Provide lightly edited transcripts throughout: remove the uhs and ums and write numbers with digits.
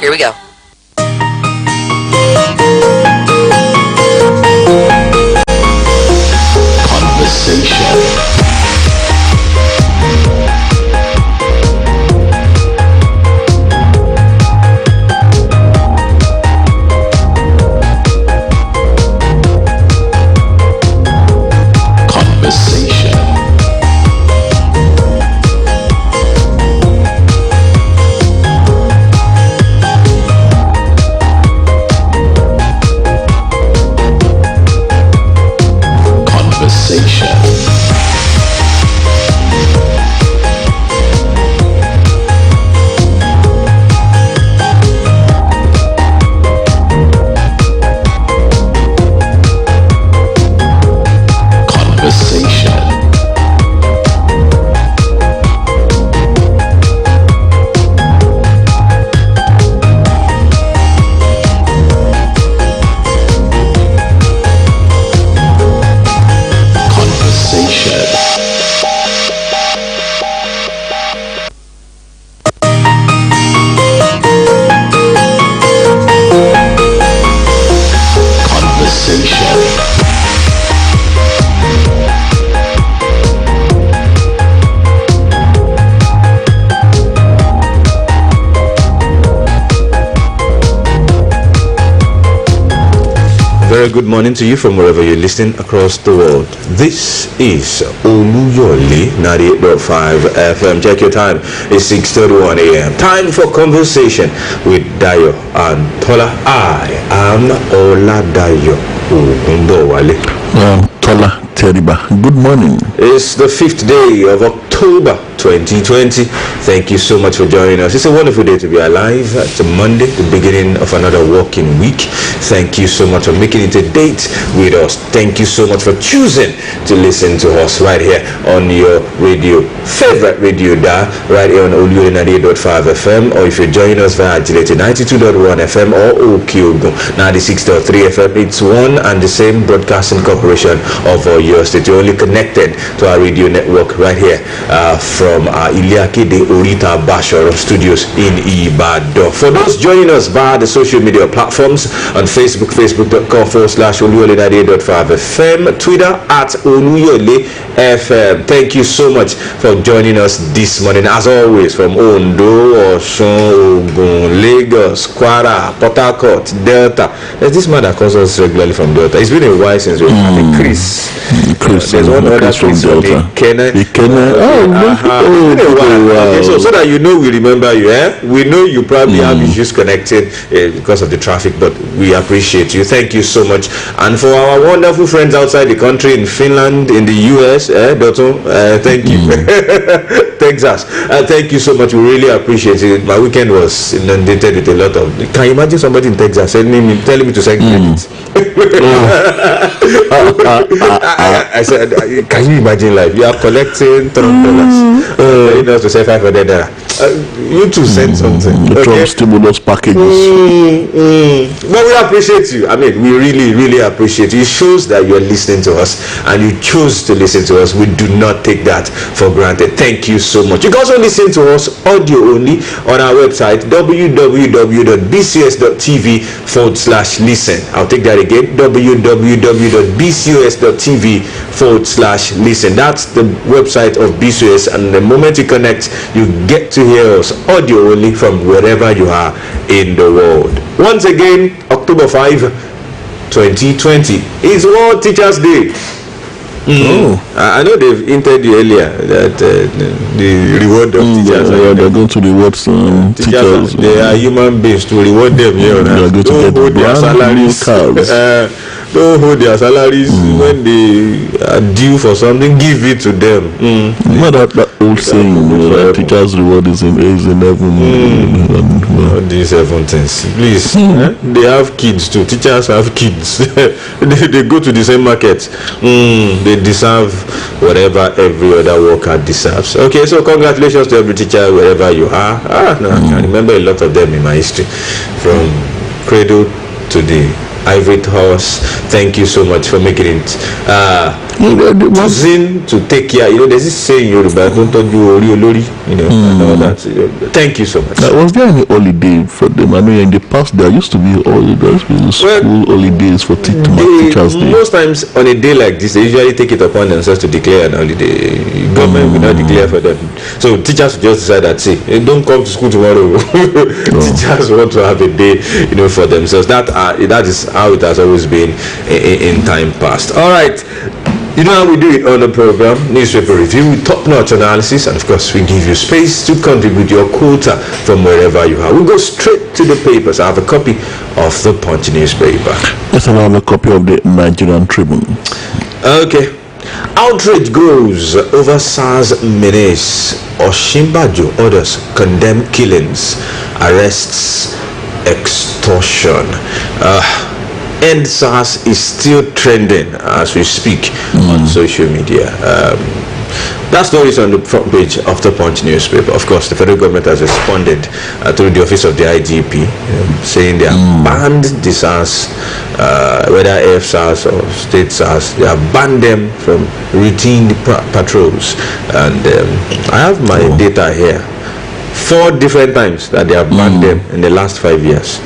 Here we go. Conversation. Good morning to you from wherever you're listening across the world. This is Oluyole 98.5 FM. Check your time. It's 6:31 a.m. Time for conversation with Dayo and Tola. I am Oladayo Ogunbowale. Tola Teriba. Good morning. It's the 5th day of October 2020. Thank you so much for joining us. It's a wonderful day to be alive. It's a Monday, the beginning of another working week. Thank you so much for making it a date with us. Thank you so much for choosing to listen to us right here on your radio, favorite radio dial, right here on Oluyole 98.5 FM, or if you're joining us via Agility 92.1 FM or Okiogun 96.3 FM, it's one and the same broadcasting corporation of your state. You're only connected to our radio network right here from our Iliake de Orita Bashor studios in Ibadan. For those joining us via the social media platforms on Facebook, facebook.com/Oluyole 98.5 FM, Twitter @Oluyole FM. Thank you so much for joining us this morning. As always, from Ondo, Osun, Ogun, Lagos, Kwara, Port Harcourt, Delta. There's this man that calls us regularly from Delta. It's been a while since we've had Chris. There's one other Chris from Delta. So that you know we remember you. We know you probably have issues connected because of the traffic, but we appreciate you. Thank you so much. And for our wonderful friends outside the country, in Finland, in the US, Dotto, thank you. Texas, thank you so much. We really appreciate it. My weekend was inundated with a lot of. Can you imagine somebody in Texas telling me to send credit? I said, can you imagine life? You are collecting $300. You know, to say $500. You too send something. The Trump stimulus packages. But we appreciate you. I mean, we really, really appreciate you. It shows that you are listening to us and you choose to listen to us. We do not take that for granted. Thank you so much. You can also listen to us audio only on our website www.bcs.tv/listen. I'll take that again, www.bcos.tv/listen. That's the website of BCS, and the moment you connect, you get to hear us audio only from wherever you are in the world. Once again, October 5, 2020 is World Teachers Day. I know they've hinted you earlier that the reward of teachers. They're going to reward teachers. They are human beings. To reward them here. They're going to get their salaries. Don't hold their salaries when they are due for something. Give it to them. You know that old saying, teachers' reward is in heaven. These heaven things, please. They have kids too. Teachers have kids. they go to the same market. They deserve whatever every other worker deserves. Okay, so congratulations to every teacher wherever you are. I can remember a lot of them in my history, from cradle to the Ivory Horse, thank you so much for making it. Choosing to take care. There's this saying Yoruba, don't do Oluyole, and all that. Thank you so much. Was there any holiday for them? I mean, in the past there used to be school holidays for Teachers Day. Most times on a day like this, they usually take it upon themselves to declare an holiday. Government will not declare for them. So teachers just decide that, see, don't come to school tomorrow. Teachers want to have a day, for themselves. That is how it has always been in time past. All right. You know how we do it on the program, newspaper review, top-notch analysis, and of course we give you space to contribute your quota from wherever you are. We'll go straight to the papers. I have a copy of the Punch newspaper. Yes, I have a copy of the Nigerian Tribune. Okay. Outrage grows over SARS menace. Osinbajo orders condemn killings, arrests, extortion. End SARS is still trending as we speak on social media. That story is on the front page of the Punch newspaper. Of course, the federal government has responded through the office of the IGP, saying they have banned the SARS, whether AF SARS or state SARS, they have banned them from routine patrols. And I have my data here. 4 different times that they have banned them in the last 5 years.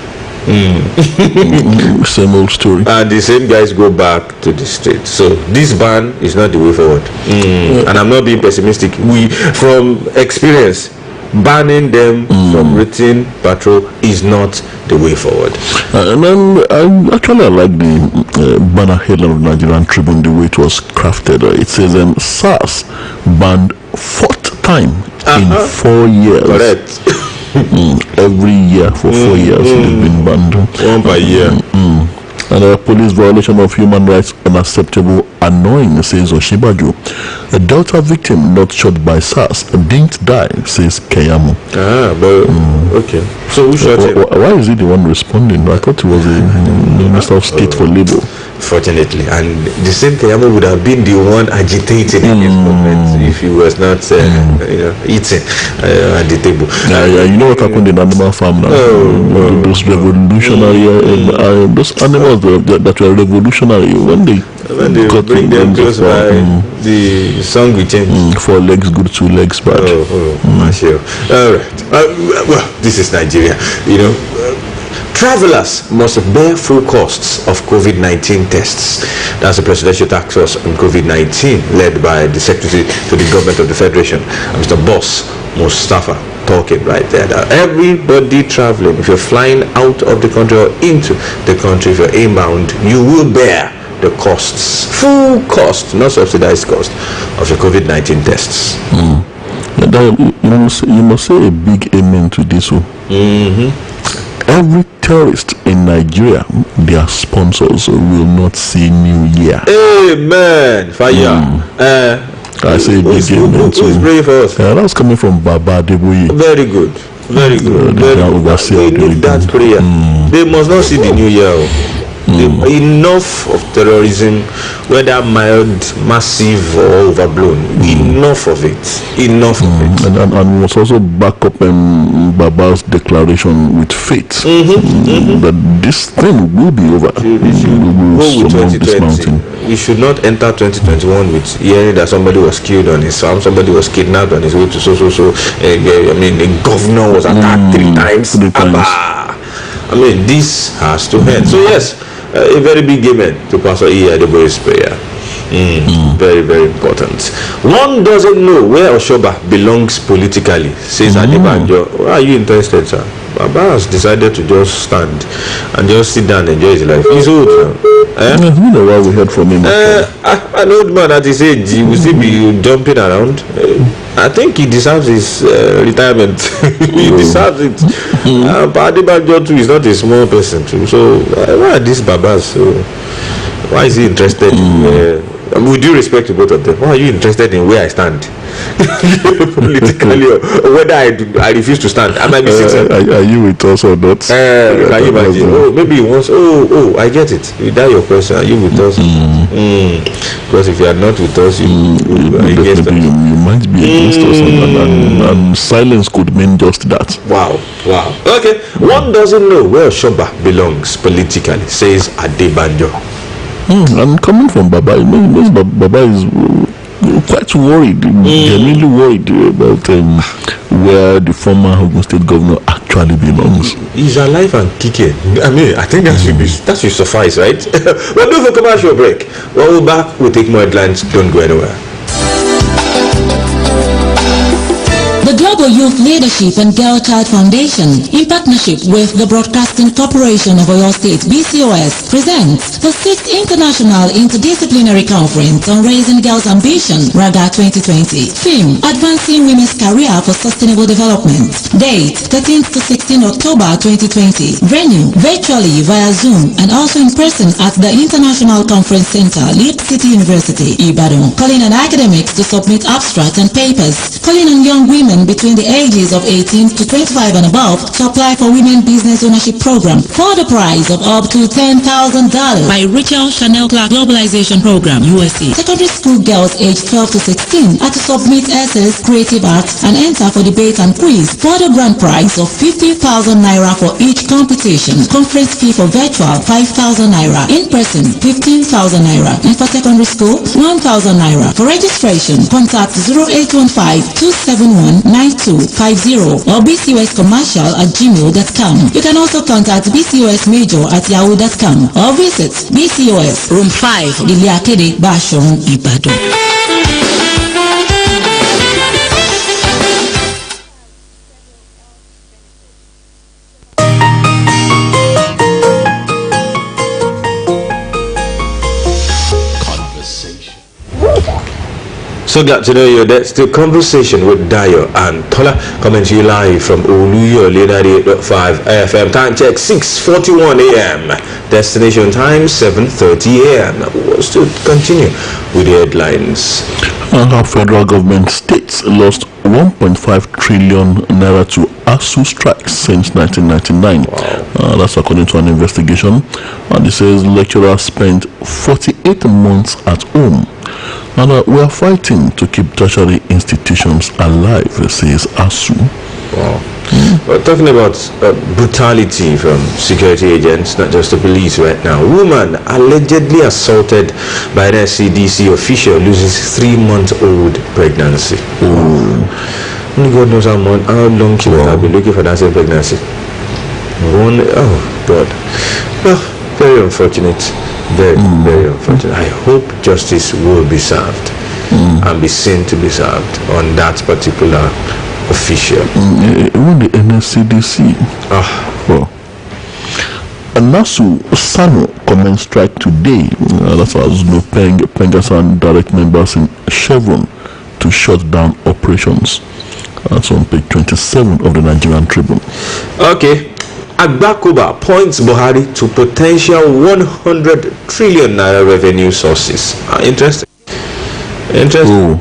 Same old story. And the same guys go back to the state. So this ban is not the way forward. And I'm not being pessimistic. We, from experience, banning them from routine patrol is not the way forward. And then I like the banner headline of Nigerian Tribune, the way it was crafted. It says SARS banned 4th time in 4 years. Correct. Every year for 4 years they've been banned. 1 per year. And a police violation of human rights unacceptable, annoying, says Osinbajo. A Delta victim not shot by SARS didn't die, says Keyamo. Okay. So who shot him? Why is he the one responding? I thought he was a Minister of State for Labour. Fortunately, and the same Keyamo would have been the one agitating in his movement if he was not, eating at the table. You know what happened in Animal Farm now? Those revolutionary, those animals that were revolutionary when they bring them close by, the song will change. 4 legs good, 2 legs bad. Sure. All right. Well, this is Nigeria. Travelers must bear full costs of COVID-19 tests. That's the Presidential Task Force on COVID-19, led by the Secretary to the Government of the Federation, Mr. Boss Mustafa, talking right there. That everybody traveling, if you're flying out of the country or into the country, if you're inbound, you will bear the costs, full cost, not subsidized cost, of the COVID-19 tests. You must say a big amen to this one. Every tourist in Nigeria, their sponsors will not see New Year. Amen. Fire. I say big amen too. Who's praying for us? That's coming from Baba Deboye. Very good. Very good. We need that prayer. They must not see the New Year. Enough of terrorism, whether mild, massive or overblown. Enough of it. And we must also back up Baba's declaration with faith that this thing will be over. We will surmount this mountain. We should not enter 2021 with hearing that somebody was killed on his farm, somebody was kidnapped on his way to the governor was attacked 3 times. This has to end. So yes, a very big amen to Pastor Adeboye's prayer. Very, very important. One doesn't know where Oshoba belongs politically, says Adebanjo. Why are you interested, sir? Baba has decided to just stand and just sit down and enjoy his life. He's old now. It's been a while we heard from him. An old man at his age, he will still be jumping around. I think he deserves his retirement. He deserves it. But Adebanjo too is not a small person too. So why are these Babas? Why is he interested in with due respect to both of them, why are you interested in where I stand politically, or whether I refuse to stand? I might be sitting. Are you with us or not? Can you imagine? Maybe once. I get it. Is that your question? Are you with us? Because if you are not with us, you are against us. You might be against us, and silence could mean just that. Wow. Okay, one doesn't know where Shoba belongs politically, says Adebanjo. And coming from Baba, it means Baba is quite worried, genuinely worried about where the former Ogun State governor actually belongs. He's alive and kicking. I mean, I think that should suffice, right? We'll do for commercial break. When we're back, we'll take more headlines. Don't go anywhere. The Global Youth Leadership and Girl Child Foundation, in partnership with the Broadcasting Corporation of Oyo State, BCOS, presents the 6th International Interdisciplinary Conference on Raising Girls' Ambition, RAGA 2020. Theme, Advancing Women's Career for Sustainable Development. Date, 13th to 16 October 2020. Venue, virtually via Zoom and also in person at the International Conference Center, Leap City University, Ibadan. Calling on academics to submit abstracts and papers. Calling on young women between the ages of 18 to 25 and above to apply for Women Business Ownership Program for the prize of up to $10,000 by Rachel Chanel Clark Globalization Program, USA. Secondary school girls aged 12 to 16 are to submit essays, creative arts, and enter for debate and quiz for the grand prize of 50,000 naira for each competition. Conference fee for virtual 5,000 naira. In person 15,000 naira. And for secondary school 1,000 naira. For registration, contact 0815-271-9250 or bcoscommercial@gmail.com. You can also contact bcosmajor@yahoo.com or visit BCOS Room 5, Iliakede, Bashorun, Ibadan. So glad to know you. That's the conversation with Dayo and Tola, coming to you live from Oluyole 98.5 FM. Time check 6:41 a.m. Destination time 7:30 a.m. We'll still continue with the headlines. Our federal government states lost 1.5 trillion naira to ASU strikes since 1999. That's according to an investigation. And it says lecturers spent 48 months at home. And we are fighting to keep tertiary institutions alive, says ASU. Wow. We're talking about brutality from security agents, not just the police right now. Woman allegedly assaulted by an SCDC official loses 3-month-old pregnancy. Only God knows how long she would have been looking for that same pregnancy. Oh God. Well, very unfortunate. Very unfortunate. I hope justice will be served and be seen to be served on that particular official. Even the NSCDC. Well, Nasu Sano commenced strike today. That's as no Pengasan direct members in Chevron to shut down operations. That's on page 27 of the Nigerian Tribune. Okay. Agbakoba points Buhari to potential 100 trillion naira revenue sources. Interesting. Mr.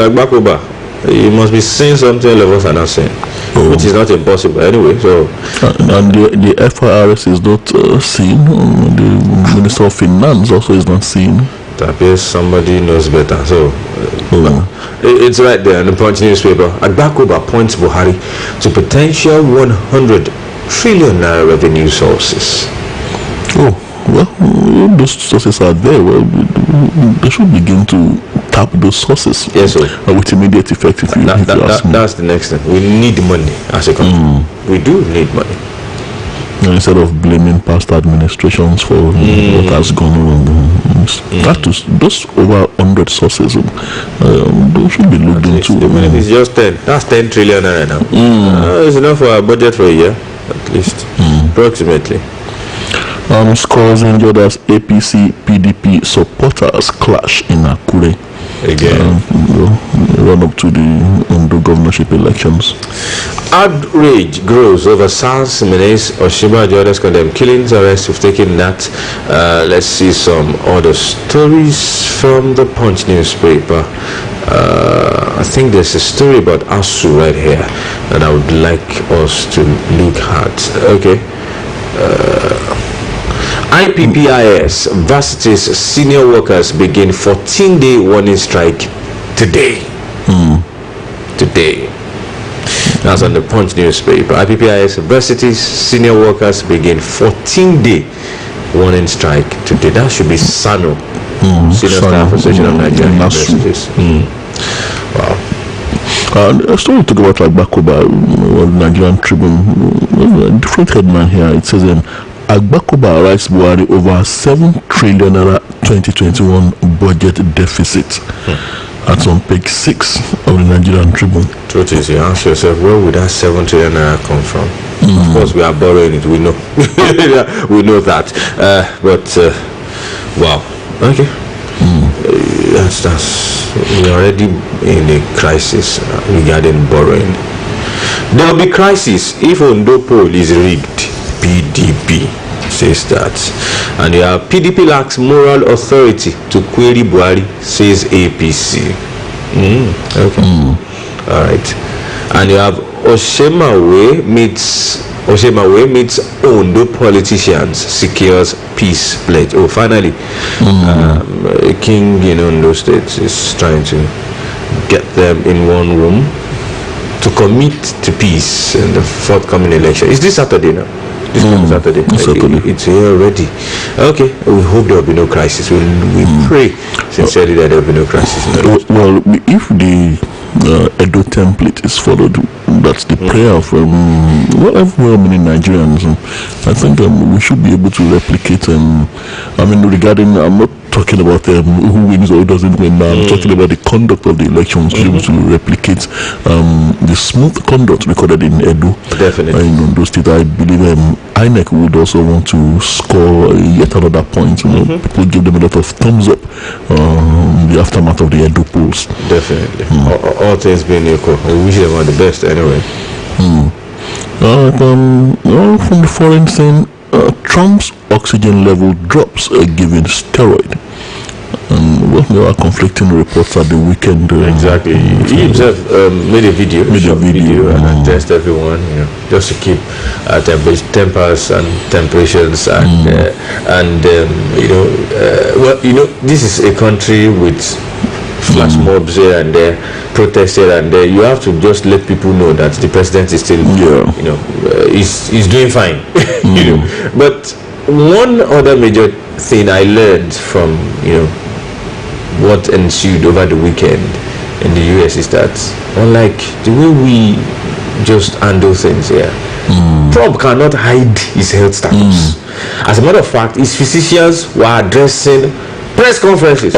Agbakoba, you must be saying something all of us are not saying, which is not impossible anyway. So, and the FIRS is not seen. The Minister of Finance also is not seen. It appears somebody knows better. So, it's right there in the Punch newspaper. Agbakoba points Buhari to potential 100 trillion naira revenue sources. Well, those sources are there. Well, they should begin to tap those sources. Yes, sir. With immediate effect. If you ask me. That's the next thing. We need money as a country. We do need money. Instead of blaming past administrations for what has gone wrong, those over 100 sources, those should be looked into. Even if it's just 10, that's 10 trillion naira now. It's enough for a budget for a year, at least, approximately. Scores injured as APC PDP supporters clash in Akure. Again, run up to the Ondo governorship elections. Outrage grows over SARS, Menace, Oshiba, the others condemn killings, arrests. We've taken that. Let's see some other stories from the Punch newspaper. I think there's a story about ASU right here that I would like us to look at. Okay. IPPIS varsities senior workers begin 14-day warning strike today. Today. That's on the Punch newspaper. IPPIS varsities senior workers begin 14-day warning strike today. That should be SANO, Senior Staff Association of Nigerian Universities. Wow. I still talk about Agbakoba, Nigerian Tribune. Different headline here. It says, Agbakoba writes Buhari over 7 trillion naira 2021 budget deficit. That's on page 6 of the Nigerian Tribune. Truth is, you ask yourself, where would that 7 trillion naira come from? Of course, we are borrowing it. We know. We know that. Wow. Okay. That's we're already in a crisis regarding borrowing. There will be crisis if Ondo poll is rigged. PDP says that. And PDP lacks moral authority to query Buhari, says APC. Okay. All right. And you have Oshemawe meets Ondo politicians, secures peace pledge. Oh, finally, a king in Ondo State is trying to get them in one room to commit to peace in the forthcoming election. Is this Saturday now? This Saturday. It's here already. Okay, we hope there will be no crisis. We pray sincerely that there will be no crisis. Well, if the Edo template is followed, that's the prayer of many Nigerians. I think we should be able to replicate. Regarding, I'm not talking about who wins or who doesn't win. I'm talking about the conduct of the elections to be able to replicate the smooth conduct recorded in Edo. Definitely. In Ondo State, I believe INEC would also want to score yet another point. People give them a lot of thumbs up in the aftermath of the Edo polls. Definitely. All things being equal, we wish them all the best anyway. From the foreign scene, Trump's oxygen level drops given steroid. There are conflicting reports at the weekend. Exactly. He himself made a video and addressed everyone, just to keep tempers and temperatures and this is a country with flash mobs here and there, protests here and there. You have to just let people know that the president is still, he's doing fine. But one other major thing I learned from, what ensued over the weekend in the US is that, unlike the way we just handle things here, Trump cannot hide his health status. As a matter of fact, his physicians were addressing press conferences.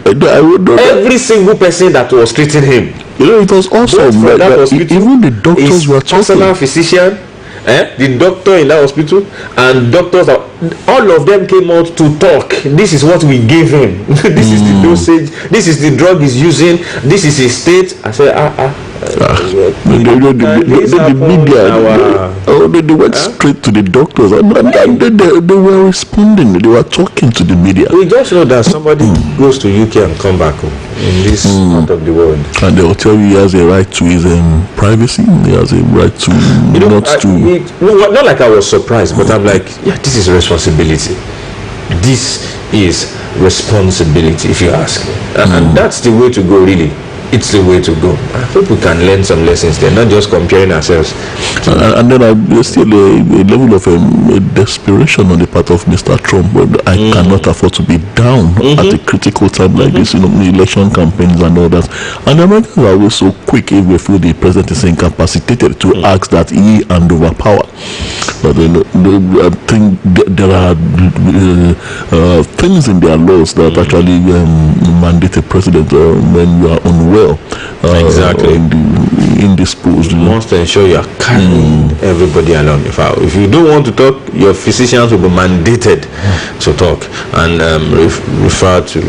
Every single person that was treating him. It was awesome. Even the doctors were talking. Personal physician, the doctor in that hospital, and doctors, all of them came out to talk. This is what we gave him. This is the dosage. This is the drug he's using. This is his state. I said, the media, they went straight to the doctors and they were responding. They were talking to the media. We just know that somebody goes to UK and come back home in this part of the world, and they will tell you he has a right to his privacy. He has a right to not like I was surprised, but I'm like, this is responsibility. This is responsibility, if you ask me, and that's the way to go, really. It's the way to go. I hope we can learn some lessons there, not just comparing ourselves. And then there's still a level of desperation on the part of Mr. Trump, but I cannot afford to be down at a critical time like this, election campaigns and all that. And the Americans are always so quick if we feel the president is incapacitated to ask that he hand over power. But I think there are things in their laws that actually mandate a president when you are unwell. Exactly. Indisposed. You must ensure you are carrying everybody along. If you don't want to talk, your physicians will be mandated to talk and refer to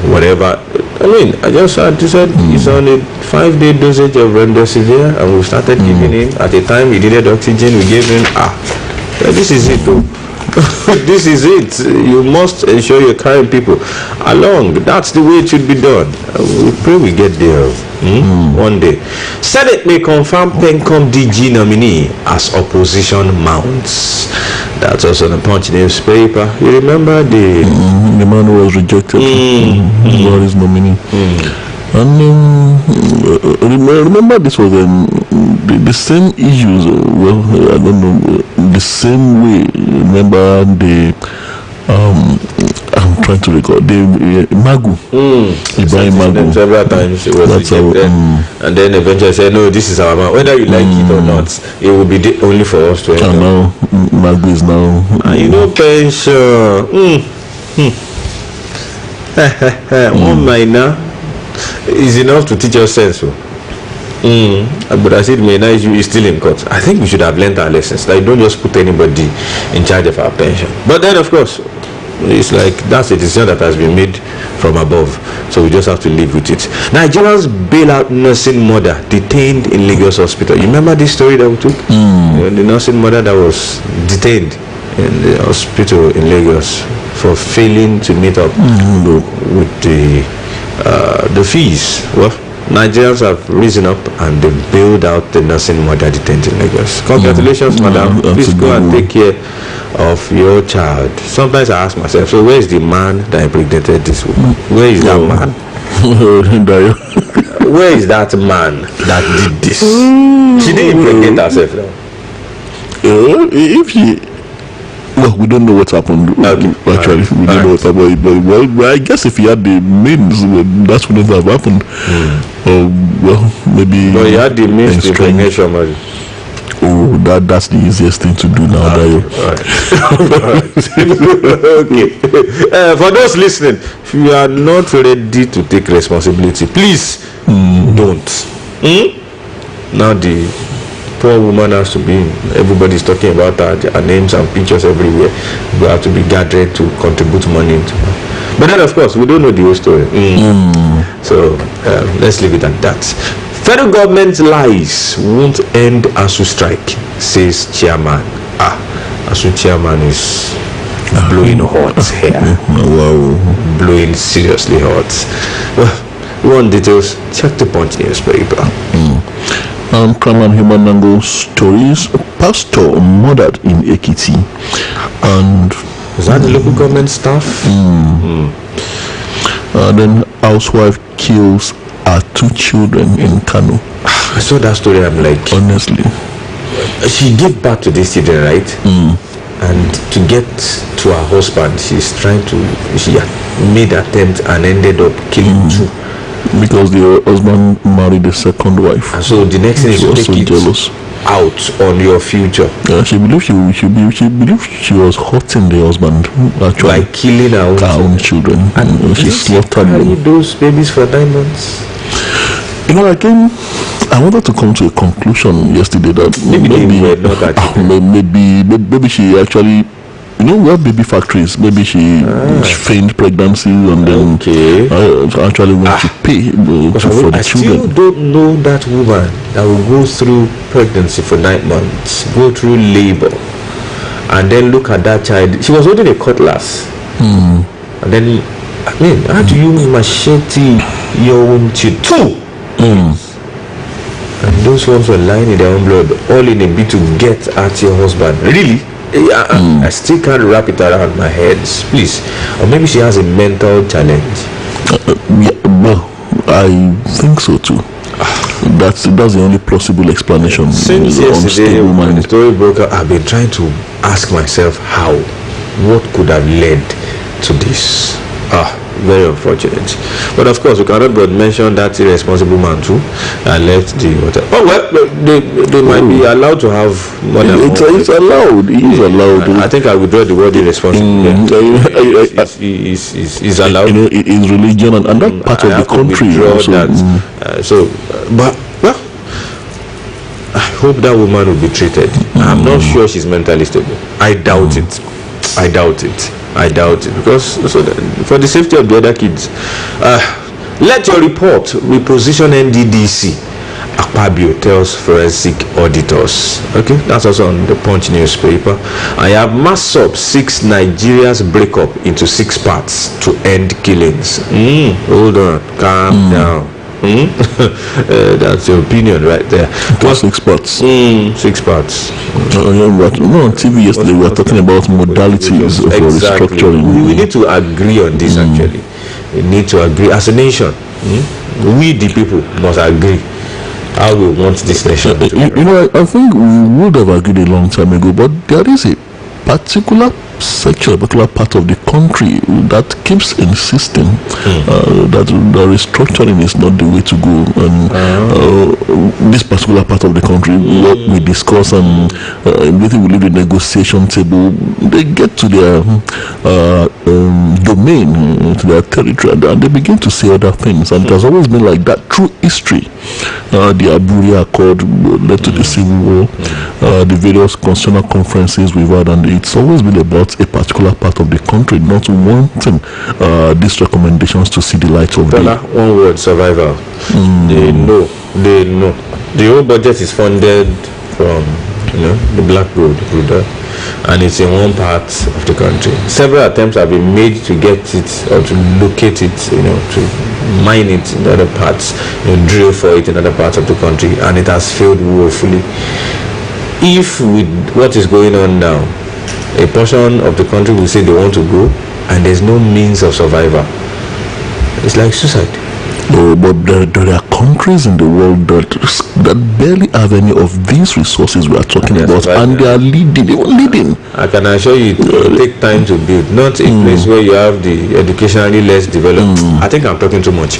whatever. I just had to say he's on a 5-day dosage of remdesivir, and we started giving him at a time he needed oxygen. We gave him this is it though. This is it. You must ensure you're carrying people along. That's the way it should be done. We pray we get there. One day. Senate may confirm PENCOM DG nominee as opposition mounts. That's also the Punch newspaper. You remember the man who was rejected for his nominee. And remember, this was the same issues. Well, I don't know, the same way. Remember the I'm trying to recall the Magu. Ibrahim Magu. Several times it was rejected, and then eventually said, "No, this is our man. Whether you like it or not, it will be only for us to enter." And now Magu is now. And you know, pension. One minor is enough to teach us sense. But I said, my issue is still in court. I think we should have learned our lessons. Like, don't just put anybody in charge of our pension. But then, of course, it's like that's a decision that has been made from above, so we just have to live with it. Nigerians bail out nursing mother detained in Lagos hospital. You remember this story that we took? The nursing mother that was detained in the hospital in Lagos for failing to meet up with the fees. Well, Nigerians have risen up and they bailed out the nursing mother detained in Lagos. Congratulations, madam. Please go and take care of your child. Sometimes I ask myself, so where is the man that impregnated this woman? Where is that man? Where is that man that did this? She didn't impregnate herself now. If she, well, we don't know what happened. Actually, we don't know what happened. But well, I guess if he had the means, that wouldn't have happened. Well, maybe. But he had the means to impregnate somebody. Oh, that's the easiest thing to do now. Okay. For those listening, if you are not ready to take responsibility, please don't. Now the poor woman has to be. Everybody's talking about her names and pictures everywhere. We have to be gathered to contribute money into her. But then, of course, we don't know the whole story. So let's leave it at that. Federal government lies won't end ASU strike, says chairman. ASU chairman is blowing hot here. Wow. Blowing seriously hot. Well, one details, check the Punch newspaper. Crime and human angle stories. Pastor murdered in Ekiti. And is that the local government staff? Then housewife kills her 2 children in Kano. I saw that story. I'm like, honestly, she gave birth to these children, right? And to get to her husband, she made attempt and ended up killing 2. Because the husband married a second wife. And so the next thing is to take it jealous out on your future. She believed she believed she was hurting the husband actually by killing her own children. And she slaughtered them. Those babies for 9 months. You know, I wanted to come to a conclusion yesterday that maybe she actually, you know, we have baby factories. Maybe she feigned pregnancy and then actually went to pay for the children. I still don't know that woman that will go through pregnancy for 9 months, go through labor, and then look at that child. She was holding a cutlass, and then how do you machete your own child? 2. And those ones were lying in their own blood, all in a bid to get at your husband. Really? I still can't wrap it around my head. Please. Or maybe she has a mental challenge. Well, I think so too. That's the only plausible explanation. Since yesterday when the story broke out, I've been trying to ask myself what could have led to this. Very unfortunate. But of course, we cannot but mention that irresponsible man too and left the hotel. Oh well, they might be allowed to have more than it's allowed. It is allowed. I think I would draw the word irresponsible. Is allowed. You know, it is religion and that part of the country. But well, I hope that woman will be treated. I'm not sure she's mentally stable. I doubt it because for the safety of the other kids. Let your report reposition NDDC, Akpabio tells forensic auditors. Okay, that's also on the Punch newspaper. I have MASSOP 6 Nigeria's breakup into 6 parts to end killings. Hold on, calm down. That's your opinion right there. Well, 6 parts. 6 parts. On TV yesterday we were talking about modalities of restructuring. We need to agree on this actually. We need to agree as a nation. We the people must agree how we want this nation to be. I think we would have agreed a long time ago, but there is a particular section, a particular part of the country that keeps insisting that the restructuring is not the way to go. And this particular part of the country, what we discuss and everything we leave the negotiation table, they get to their domain, to their territory, and they begin to say other things. And it has always been like that through history. The Abuja Accord led to the Civil War, the various constitutional conferences we've had, and it's always been about a particular part of the country not wanting these recommendations to see the light of Tola, day. one word, survival. They know. The whole budget is funded from the Black Road, and it's in one part of the country. Several attempts have been made to get it or to locate it, to mine it in other parts, drill for it in other parts of the country, and it has failed woefully. If with what is going on now, a portion of the country will say they want to go, and there's no means of survival, it's like suicide. But there are countries in the world that barely have any of these resources we are talking about, and they are leading. I can assure you, it will take time to build. Not a place where you have the educationally less developed. I think I'm talking too much.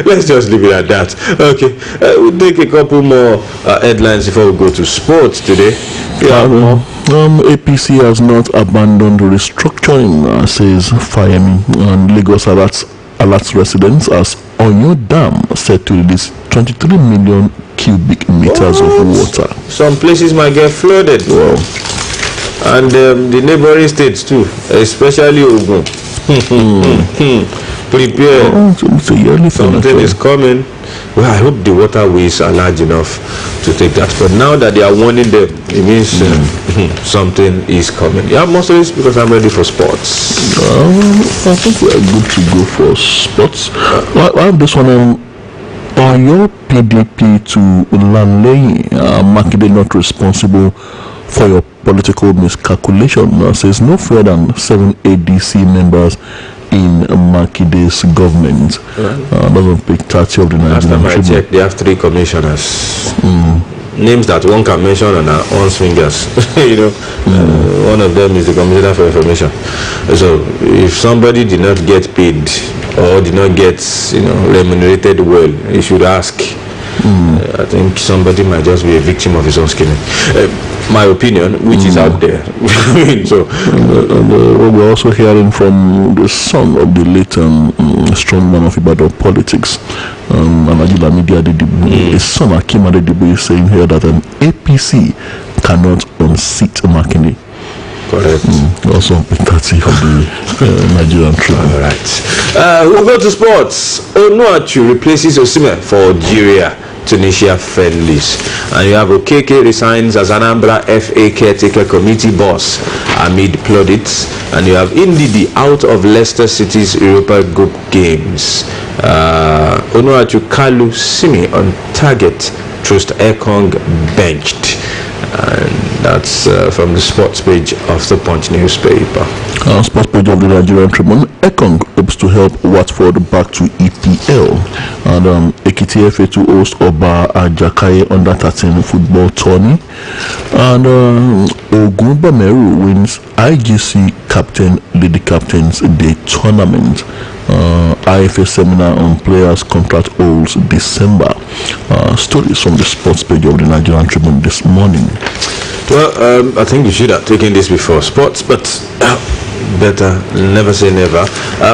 Let's just leave it at that. Okay, we'll take a couple more headlines before we go to sports today. APC has not abandoned the restructuring, says Fayemi, and Lagos alerts residents as Oyo Dam set to release 23 million cubic meters of water. Some places might get flooded. Wow. And the neighboring states too, especially Ogun. Prepare. Something is coming. Well, I hope the waterways are large enough to take that. But now that they are warning them, it means something is coming. Yeah, mostly it's because I'm ready for sports. I think we are good to go for sports. I have this one on your PDP to Lanley. Makinde not responsible for your political miscalculation. Says no fewer than 7 ADC members in Makide's government. That's on page 30 of the Nigerian Tribune. They have 3 commissioners. Names that one can mention on our own fingers. One of them is the Commissioner for Information. So if somebody did not get paid or did not get remunerated well, he should ask. I think somebody might just be a victim of his own scheming. My opinion, which is out there. So we're also hearing from the son of the late strong man of Ibadan politics, Anajila Media Adedibu. His son Akim Adedibu is saying here that an APC cannot unseat Makinde. Correct. Also on page 30 of the Nigerian Tribune. All right. We'll go to sports. Onuachu replaces Osimhen for Algeria Tunisia friendlies, and you have Okeke resigns as Anambra FA caretaker committee boss amid plaudits, and you have Ndidi out of Leicester City's Europa Group games. Onuachu Kalu Simi on target, Trust Ekong benched. And that's from the sports page of the Punch newspaper. Sports page of the Nigerian Tribune. Ekong hopes to help Watford back to EPL, and Ekiti FA to host Oba Ajakaye under 13 football tourney, and Ogunbameru wins IGC Lady Captains Day tournament. IFA seminar on players contract holds December. Stories from the sports page of the Nigerian Tribune this morning. Well, I think you should have taken this before sports, but better never say never.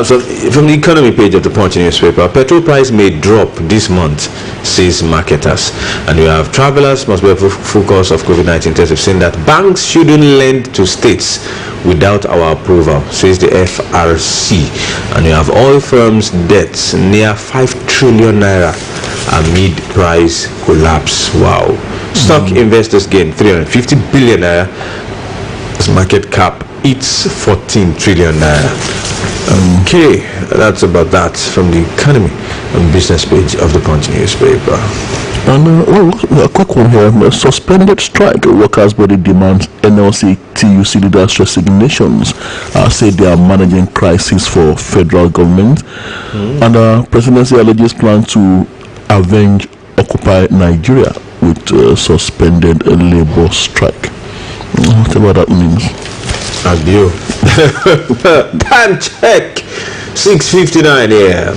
So from the economy page of the Punch newspaper, petrol price may drop this month, says marketers, and you have travelers must be focus of COVID-19 test. We've seen that banks shouldn't lend to states without our approval, says the FRC, and you have oil firms' debts near 5 trillion naira amid price collapse. Wow. Stock investors gain 350 billion naira Its market cap it's 14 trillion naira. Okay, that's about that from the economy and business page of the Punch newspaper. And a quick one here. Suspended strike. Workers' body demands NLC TUC leaders' resignations. Say they are managing crisis for federal government. And presidency alleges plan to avenge Occupy Nigeria with suspended labor strike. Whatever that means. Adio. Time check. 6:59 a.m.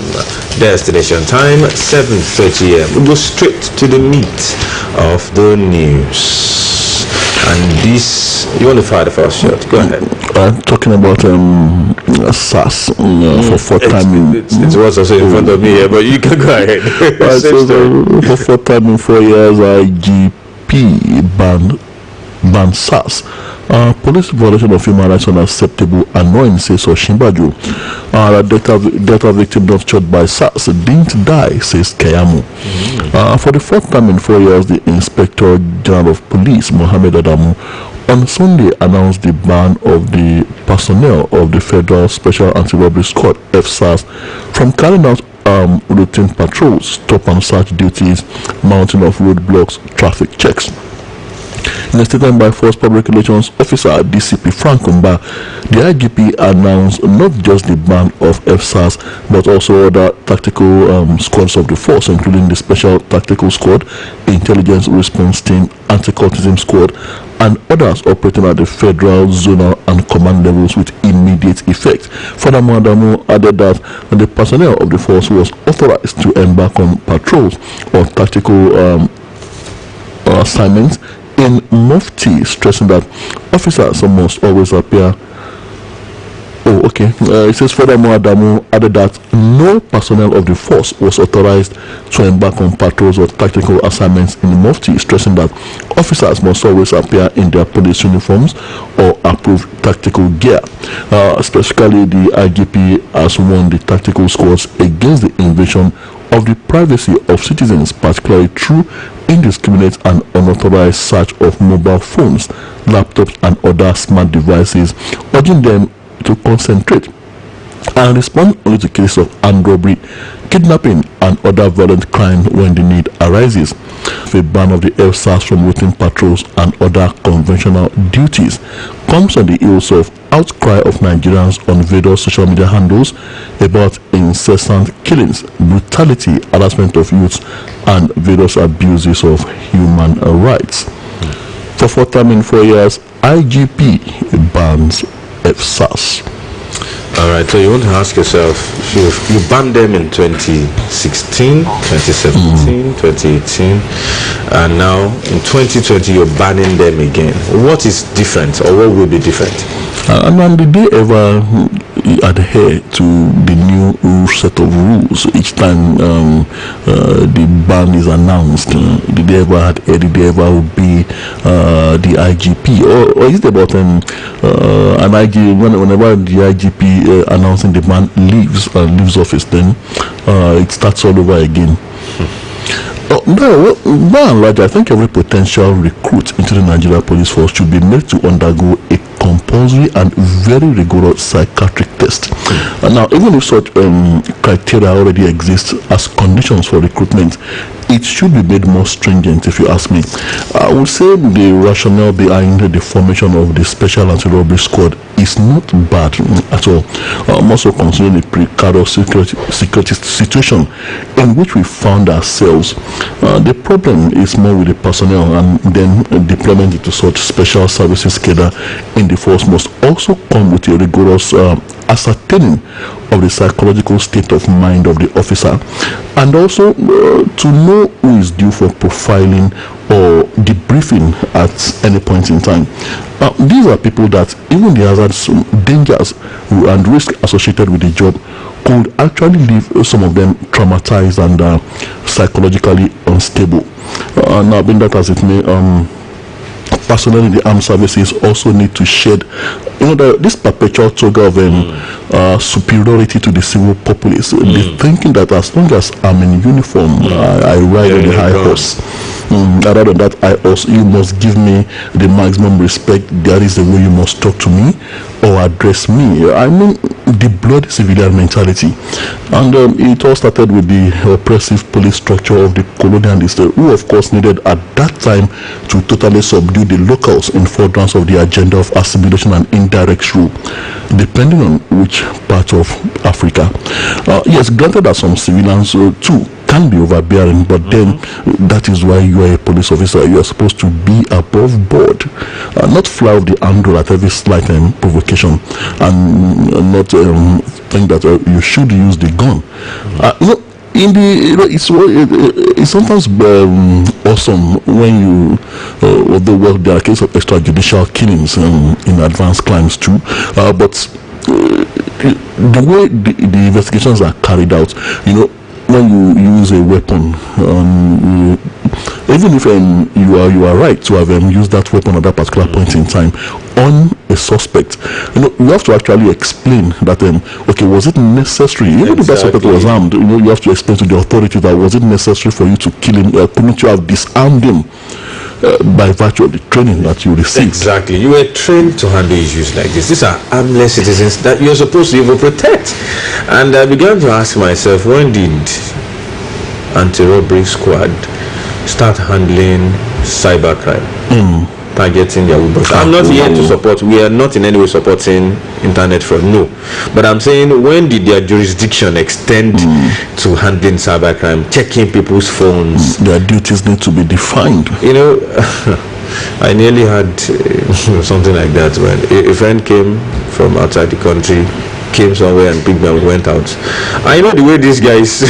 Destination time 7:30 a.m. We go straight to the meat of the news. And this, you want to fire the first shot? Go ahead. I'm talking about SAS for fourth time. It's what's also in front of me here, but you can go ahead. For fourth time in 4 years, IGP banned SAS. Police violation of human rights unacceptable, annoying, says Oshimbaju. Delta victim not shot by SARS didn't die, says Kayamu. For the fourth time in 4 years, the Inspector General of Police, Mohammed Adamu, on Sunday announced the ban of the personnel of the Federal Special Anti-Robbery Squad, FSAS, from carrying out routine patrols, stop and search duties, mounting of roadblocks, traffic checks. In a statement by Force Public Relations Officer DCP Frank Umba, the IGP announced not just the ban of FSAS but also other tactical squads of the force, including the Special Tactical Squad, Intelligence Response Team, Anti-Cultism Squad, and others operating at the federal, zonal, and command levels with immediate effect. Furthermore, Adamu added that the personnel of the force was authorized to embark on patrols or tactical assignments in Mufti, stressing that officers must always appear. It says furthermore, Adamu added that no personnel of the force was authorized to embark on patrols or tactical assignments in Mufti, stressing that officers must always appear in their police uniforms or approved tactical gear. Specifically, the IGP has warned the tactical squads against the invasion of the privacy of citizens, particularly through indiscriminate and unauthorized search of mobile phones, laptops, and other smart devices, urging them to concentrate and respond only to cases of armed robbery, kidnapping, and other violent crime when the need arises. The ban of the FSAS from routine patrols and other conventional duties comes on the heels of outcry of Nigerians on various social media handles about incessant killings, brutality, harassment of youths, and various abuses of human rights. For fourth time in 4 years, IGP bans FSAS. Alright, so you want to ask yourself, you banned them in 2016, 2017, 2018, and now in 2020 you're banning them again. What is different, or what will be different? And did they ever adhere to the new set of rules each time the ban is announced? Did they ever adhere? Did they ever obey the IGP? Or is it about an IGP, whenever the IGP announcing the ban leaves office, then it starts all over again? No, by and large, I think every potential recruit into the Nigeria Police Force should be made to undergo a compulsory and very rigorous psychiatric test. Now, even if such criteria already exist as conditions for recruitment, it should be made more stringent, if you ask me. I would say the rationale behind the formation of the Special Anti-Robbery Squad is not bad at all. I'm also considering the precarious security situation in which we found ourselves. The problem is more with the personnel, and then deployment into such special services cadre in the force must also come with a rigorous ascertaining of the psychological state of mind of the officer, and also to know who is due for profiling or debriefing at any point in time. These are people that even the hazards, dangers, and risk associated with the job could actually leave some of them traumatized and psychologically unstable. Now, being that as it may, personnel in the armed services also need to shed, this perpetual toga of superiority to the civil populace. The thinking that as long as I'm in uniform, I ride on the high horse. Other than that, you must give me the maximum respect. That is the way you must talk to me or address me. I mean, the bloody civilian mentality. And it all started with the oppressive police structure of the colonialists, who of course needed at that time to totally subdue the locals in furtherance of the agenda of assimilation and indirect rule, depending on which part of Africa. Yes, granted that some civilians too can be overbearing, but then that is why you are a police officer. You are supposed to be above board, not fly off the handle at every slight provocation, and not think that you should use the gun. It's sometimes awesome when you, although there are cases of extrajudicial killings in advanced crimes too, but the way the investigations are carried out, when you use a weapon, even if you are right to have used that weapon at that particular point in time on a suspect, you have to actually explain that okay, was it necessary, even if that suspect was armed, you have to explain to the authority that was it necessary for you to kill him, couldn't you have disarmed him by virtue of the training that you received? Exactly. You were trained to handle issues like this. These are harmless citizens that you're supposed to even protect. And I began to ask myself, when did anti-robbery squad start handling cybercrime, targeting their Ubers? I'm not here to support, we are not in any way supporting internet fraud, no. But I'm saying, when did their jurisdiction extend to handling cybercrime, checking people's phones? Their duties need to be defined. I nearly had something like that when a friend came from outside the country, came somewhere and picked me up, went out. I know the way these guys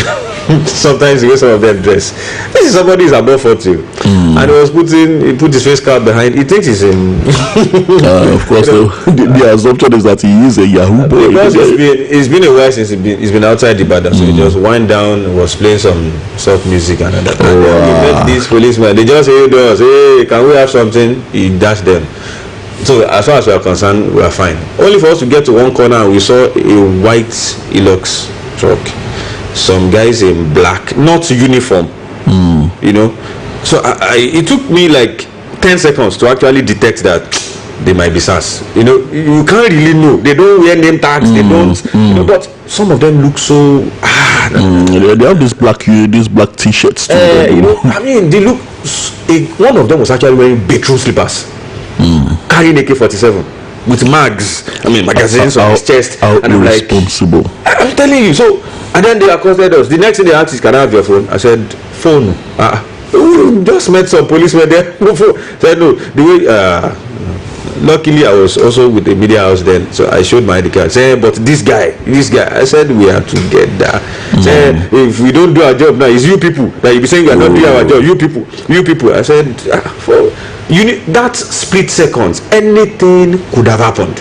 sometimes the way some of them dress. This is somebody who's above 40, and he put his face card behind. He thinks he's in. Of course, the assumption is that he is a Yahoo boy. Because it's been a while since he's been outside the border, so he just wind down, was playing some soft music and that. And he met these policemen. They just say to us, "Hey, can we have something?" He dashed them. So as far as we are concerned, we are fine. Only for us to get to one corner, and we saw a white Hilux truck. Some guys in black, not uniform, So it took me like 10 seconds to actually detect that they might be SARS. You can't really know. They don't wear name tags. They don't. But some of them look so. They have these black T-shirts too. I mean, they look. One of them was actually wearing bedroom slippers, carrying AK-47 with magazines on his chest. And I'm irresponsible. I'm telling you. So. And then they accosted us. The next thing they asked is, "Can I have your phone?" I said, "Phone? Just met some policemen there." Said no. The way, luckily I was also with the media house then, so I showed my ID card. Said, "But this guy." I said, "We have to get that." Said, "If we don't do our job now, it's you people that you be saying we are not doing our job. You people." I said, that split seconds, anything could have happened.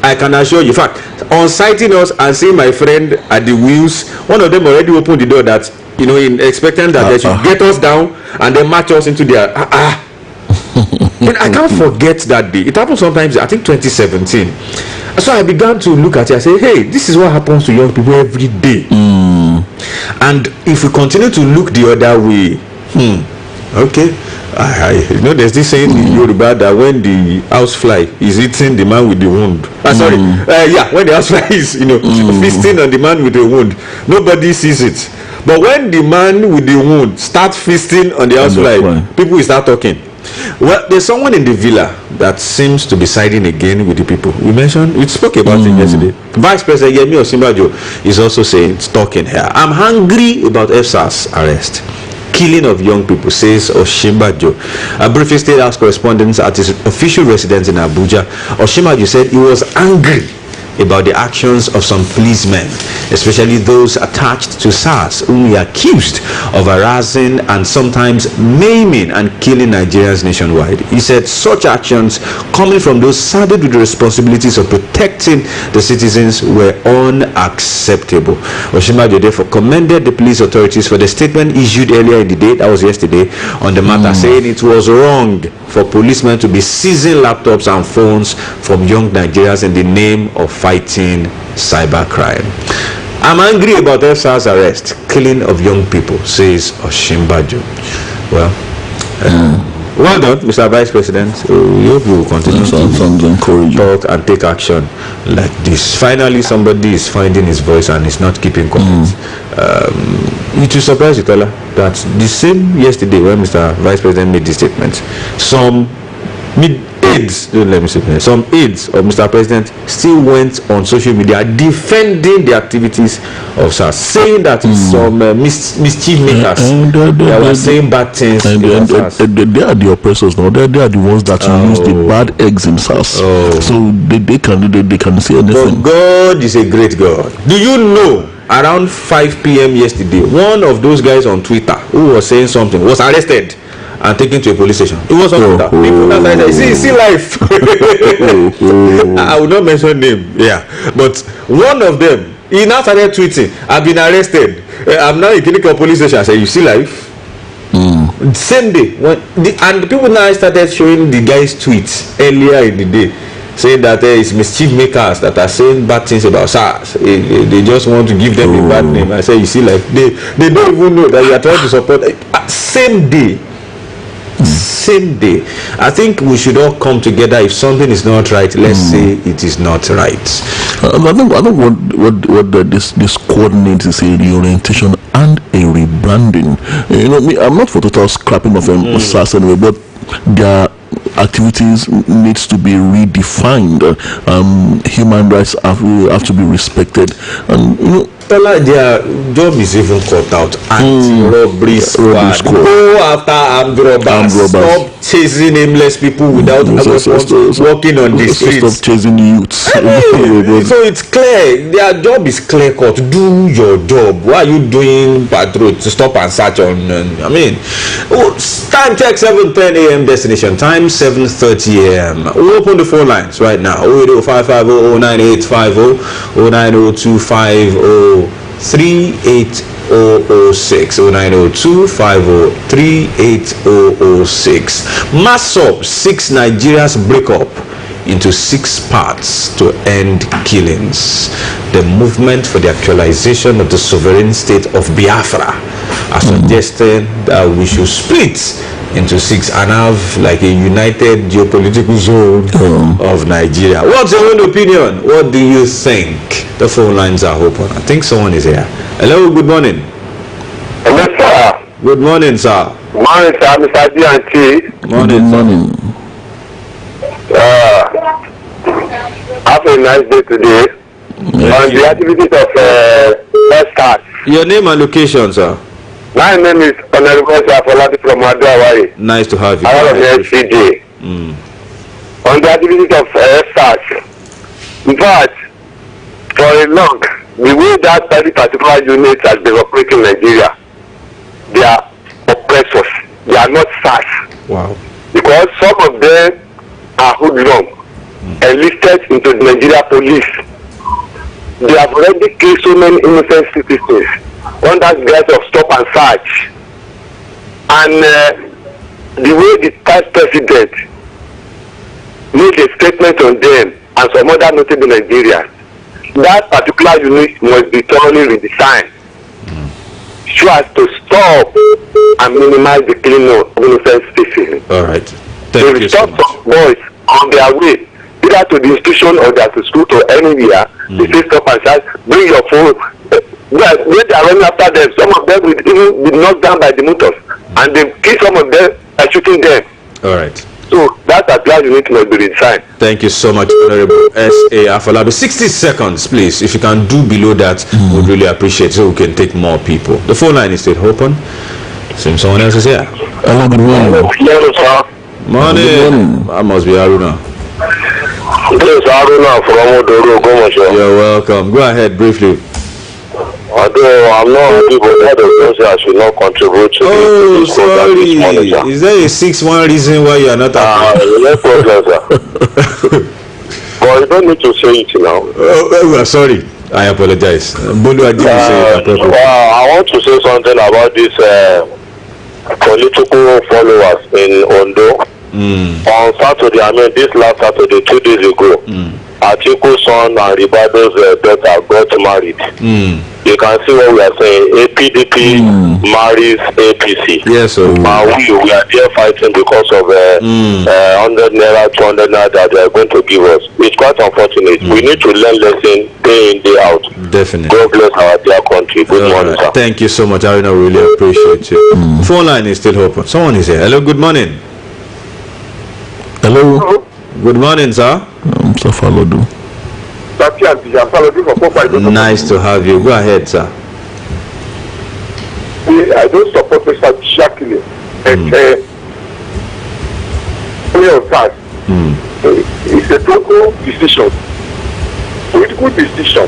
I can assure you. In fact, on sighting us and seeing my friend at the wheels, one of them already opened the door that, in expecting that they should get us down and then march us into their And I can't forget that day. It happened sometimes, I think 2017. So I began to look at it and say, hey, this is what happens to young people every day. And if we continue to look the other way, okay. There's this saying in Yoruba that when the housefly is eating the man with the wound, when the housefly is feasting on the man with the wound, nobody sees it. But when the man with the wound starts feasting on the housefly, people will start talking. Well, there's someone in the villa that seems to be siding again with the people. We spoke about him yesterday. Vice President Yemi Osinbajo is also saying, talking here, "I'm hungry about FSA's arrest. Killing of young people," says Osinbajo. A briefing State House correspondent at his official residence in Abuja, Osinbajo said he was angry about the actions of some policemen, especially those attached to SARS, whom he accused of harassing and sometimes maiming and killing Nigerians nationwide. He said such actions, coming from those saddled with the responsibilities of protecting the citizens, were unacceptable. Osinbajo therefore commended the police authorities for the statement issued earlier in the day, that was yesterday, on the matter, saying it was wrong for policemen to be seizing laptops and phones from young Nigerians in the name of fighting cybercrime. "I'm angry about FSA's arrest, killing of young people," says Osinbajo. Well, Well done, Mr. Vice President. We hope you will continue to talk and take action like this. Finally, somebody is finding his voice and is not keeping quiet. It will surprise you, Tola, that the same yesterday when Mr. Vice President made this statement, some aides of Mr. President still went on social media defending the activities of SARS, saying that it's some mischief makers that were saying bad things. They are the oppressors now. They are the ones that use the bad eggs in SARS. So they can say anything. But God is a great God. Do you know? Around 5 p.m. yesterday, one of those guys on Twitter who was saying something was arrested and taken to a police station. It was on Twitter. People that see life. I will not mention name. Yeah, but one of them, he now started tweeting, "I've been arrested. I'm now in clinical police station." I said, "You see life?" Same day, and the people now started showing the guy's tweets earlier in the day, saying that it's mischief makers that are saying bad things about SARS. They just want to give them a bad name. I say, you see, like they don't even know that you are trying to support. Same day. I think we should all come together. If something is not right, let's say it is not right. I think what this coordinates is a reorientation and a rebranding. I'm not for total scrapping of SARS anyway, but their activities needs to be redefined. Human rights have to be respected, and their job is even cut out. Anti-robbery squad. Go after armed robbers. Stop chasing aimless people without walking on the streets. Stop chasing youths. So it's clear. Their job is clear cut. Do your job. Why are you doing patrol to stop and search on? Time check 7:10 a.m. destination. Time 7:30 a.m. We open the phone lines right now. 08055098850 09025038006 09025038006. Mass up 6 Nigeria's breakup into 6 parts to end killings. The movement for the actualization of the sovereign state of Biafra are suggesting that we should split into 6 and have like a united geopolitical zone of Nigeria. What's your own opinion? What do you think? The phone lines are open. I think someone is here. Hello, good morning. Hello, sir. Good morning, sir. Morning, sir. Mr. D&T. Morning. Have a nice day today. On the activities of start. Your name and location, sir. My name is Honorable Oluyole from Adawari. Nice to have you. I am FCJ. On the activities of start. In fact, for a long, the way that very particular unit has been operating in Nigeria, they are oppressors. They are not SARS. Wow. Because some of them are hoodlums, enlisted into the Nigeria police. They have already killed so many innocent citizens under the guise of stop and search. And the way the past president made a statement on them and some other notable Nigerians, that particular unit must be thoroughly redesigned so as to stop and minimize the killing of innocent citizens. All right. Thank you so much. Some boys on their way either to the institution or to school or anywhere. They say stop and search, bring your phone. When they are running after them, some of them will even be knocked down by the motors, and they kill some of them by shooting them. All right. So that particular unit must be redesigned. Thank you so much, Honorable S.A. Afolabi. 60 seconds, please. If you can do below that, we'd really appreciate it so we can take more people. The phone line is still open. Seems someone else is here. Hello, good morning. Hello, sir. Morning. That must be Aruna. Yes, Aruna from Odoro, Gomosho. You're welcome. Go ahead briefly. Although I'm not happy, but that doesn't say I should not contribute to this program this morning, sir. Is there a 6-1 reason why you are not happy? No problem, sir. But you don't need to say it now. Sorry. I apologize. Bolu, I didn't say it appropriately. I want to say something about this political followers in Ondo. On Saturday, this last Saturday, 2 days ago, Atiku's son and Ribado's daughter got married. You can see what we are saying. APDP marries APC. Yes, sir. We are there fighting because of 100 naira, 200 naira that they are going to give us. It's quite unfortunate. We need to learn lesson day in, day out. Definitely. God bless our dear country. Good morning, sir. Thank you so much. I really appreciate you. Phone line is still open. Someone is here. Hello, good morning. Hello. Good morning, sir. Mr. Falodu. Nice to have you. Go ahead, sir. I don't support Mr. Shakili. It's a total decision. Political decision.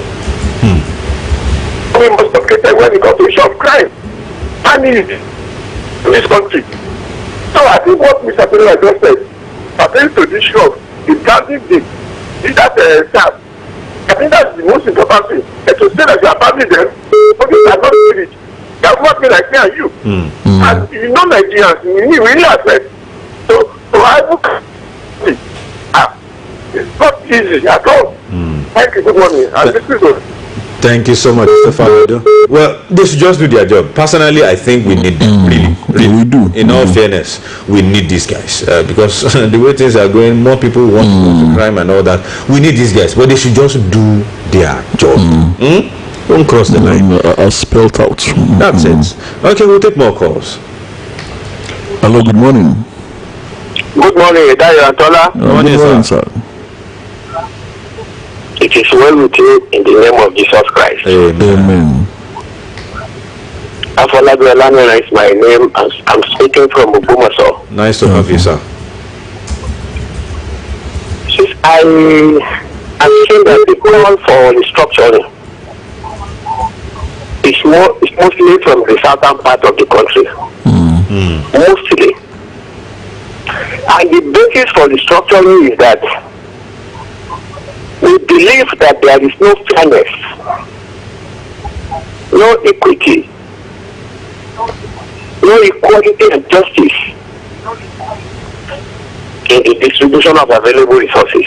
We must have created when it comes to issue of crime. And in this country. So I think what Mr. Tola just said, pertaining to the issue of the counting that staff. I think that's the most important thing. And to say that you are family them, but you are not doing it. That's what me like me and you. And you know Nigerians, we really affect. So I look it's not easy at all. Thank you, good morning. And this is Thank you so much, Mr. Falodu. Well, they should just do their job. Personally, I think we need them. Really. We do. In all fairness, we need these guys because the way things are going, more people want to go to crime and all that. We need these guys, but they should just do their job. Don't cross the line. As spelled out. That's it. Okay, we'll take more calls. Hello, good morning. good morning, Dayo and Tola. Good morning, sir. It is well with you in the name of Jesus Christ. Amen. Afolabi Olamira is my name. I'm speaking from Obumaso. Nice to have you, sir. I'm saying that the call for restructuring is mostly from the southern part of the country. Mostly. And the basis for restructuring is that we believe that there is no fairness, no equity, no equality and justice in the distribution of available resources.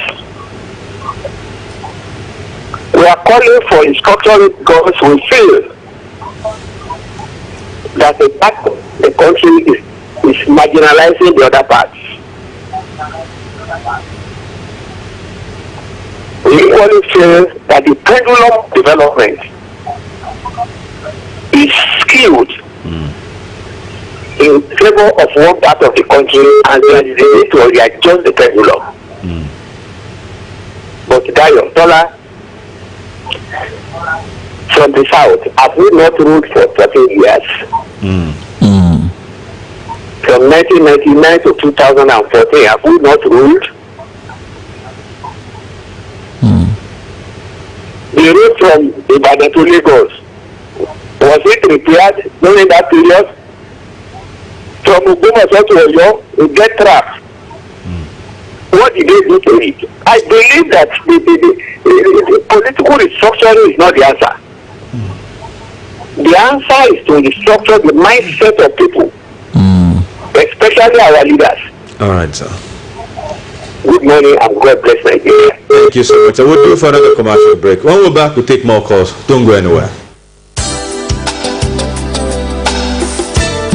We are calling for restructuring because we feel that the part of the country is marginalizing the other parts. We equally feel that the pendulum development is skewed in favor of one part of the country, and there is a need to readjust the pendulum. But Dayo, Tola, from the south, have we not ruled for 13 years? From 1999 to 2014, have we not ruled? The road from Ibadan to Lagos, was it repaired during that period? From Obumaso to Oyo, we get trapped. What did they do to it? I believe that the political restructuring is not the answer. The answer is to restructure the mindset of people, especially our leaders. All right, sir. Good morning and God bless Nigeria. Thank you so much. I will do for another commercial break. When we're back, we'll take more calls. Don't go anywhere.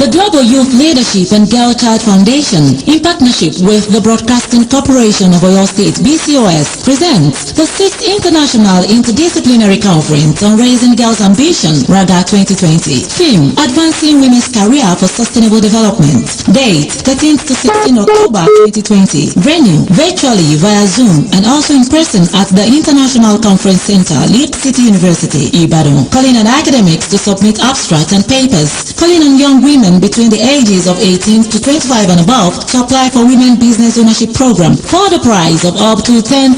The Global Youth Leadership and Girl Child Foundation, in partnership with the Broadcasting Corporation of Oyo State (BCOS), presents the 6th International Interdisciplinary Conference on Raising Girls' Ambition, RAGA 2020. Theme: Advancing Women's Career for Sustainable Development. Date: 13th to 16th October 2020. Venue: virtually via Zoom and also in person at the International Conference Center, Lead City University, Ibadan. Calling on academics to submit abstracts and papers. Calling on young women between the ages of 18 to 25 and above to apply for Women Business Ownership Program for the prize of up to $10,000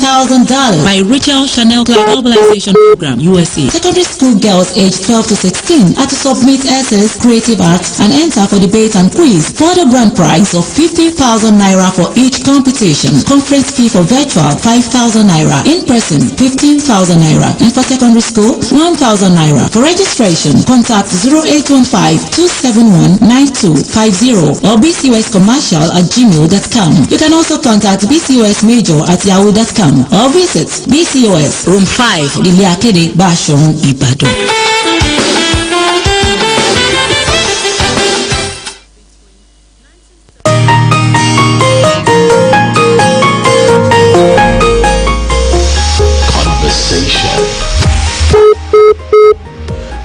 by Rachel Chanel Globalization Program, USA. Secondary school girls aged 12 to 16 are to submit essays, creative arts, and enter for debate and quiz for the grand prize of 50,000 naira for each competition. Conference fee for virtual 5,000 naira, in person 15,000 naira, and for secondary school 1,000 naira. For registration, contact 0815 271 9250 or bcoscommercial@gmail.com. You can also contact bcosmajor@yahoo.com or visit BCOS Room 5, Lile Akede, Bashorun, Ibadan.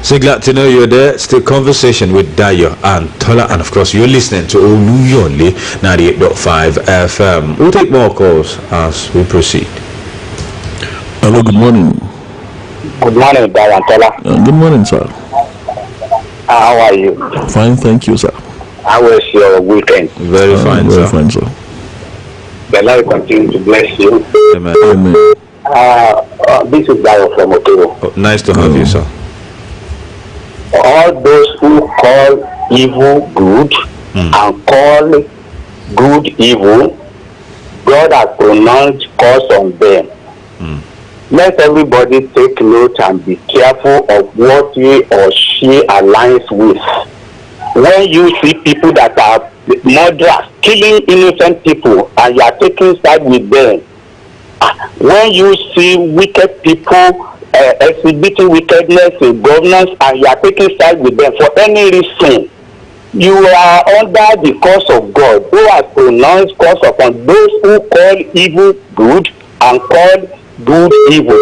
So glad to know you're there. Still conversation with Dayo and Tola, and of course you're listening to Oluyole 98.5 FM. We'll take more calls as we proceed. Hello, good morning. Good morning, Dayo and Tola. Good morning, sir. How are you? Fine, thank you, sir. How was your weekend? Very fine, very sir. fine, sir. The Lord continue to bless you. Amen. Amen. This is Dayo from Otero. Oh, nice to have you, sir. All those who call evil good and call good evil, God has pronounced curse on them. Let everybody take note and be careful of what he or she aligns with. When you see people that are murderers, killing innocent people, and you are taking side with them, when you see wicked people exhibiting wickedness in governance and you are taking side with them for any reason, you are under the curse of God, who has pronounced curse upon those who call evil good and call good evil.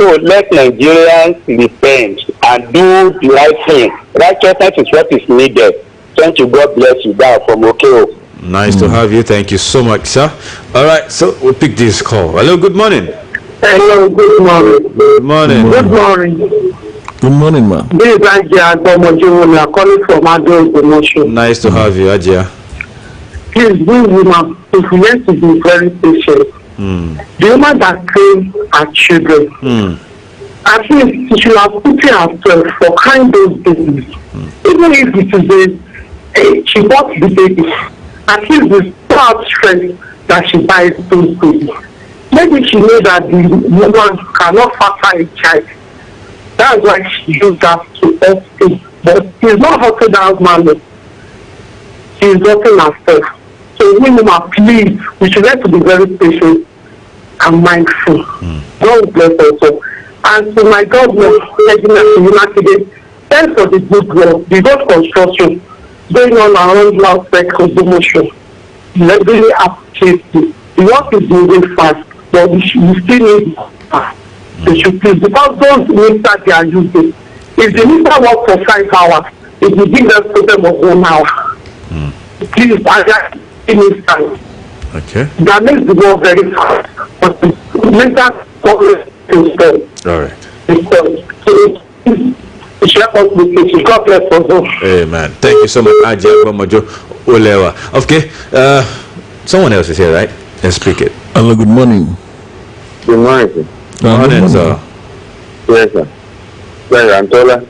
So let Nigerians repent and do the right thing. Righteousness is what is needed. Thank you. God bless you. Down from Okeo. Nice to have you. Thank you so much, sir. All right, so we'll pick this call. Hello, good morning. Hello, good morning. Good morning. Good morning. Good morning, man. This is Ajia Adomojo. We are calling from Ado Promotion. Nice to have you, Ajia. Please, this woman, if we have to be very patient. The woman that trained her children, at least she should have put herself for kind those babies. Even if it is she bought the baby, at least the start strength that she buys those babies. Maybe she knows that the woman cannot foster a child. That's why she used that to help him. But she's not hurting that man. She's hurting herself. So women, please, we should have to be very patient and mindful. God bless us. And to my government, thanks for the good work, the good construction going on around last promotion. Let's really appreciate it. The work is moving fast, but we still need they should please, because those ministers they are using, if the minister work for 5 hours, it will give them problem of 1 hour. Please, ministers. Okay. That makes the work very fast. But the minister always instead. All right. God bless us. Amen. Thank you so much, Ajia Adomojo Olewa. Okay. Someone else is here, right? Let's speak it. Hello, good morning. Good morning. Good morning, sir. Yes, sir. Well, I'm Tola.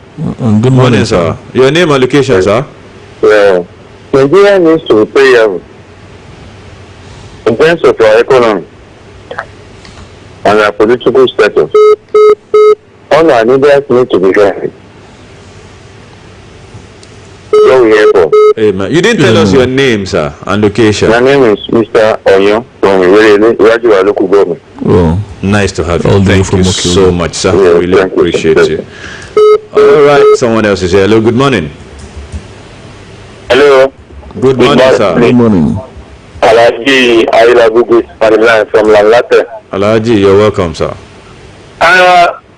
Good morning, sir. Your name and location, sir? Yeah. Nigeria needs to be prayerful in terms of our economy and our political status. All our leaders need to be there. So we here for. Amen. You didn't tell us your name, sir, and location. My name is Mr. Onyo from Rajua local government. Oh, Nice to have All you. the way Thank from you Okio. so much, sir. Yeah, Really thank you. appreciate you. All right. Someone else is here. Hello. Good morning. Hello. Good morning, sir. good morning. Alaji Ayelabugu on the line from Lanlate. Alaji, you're welcome, sir.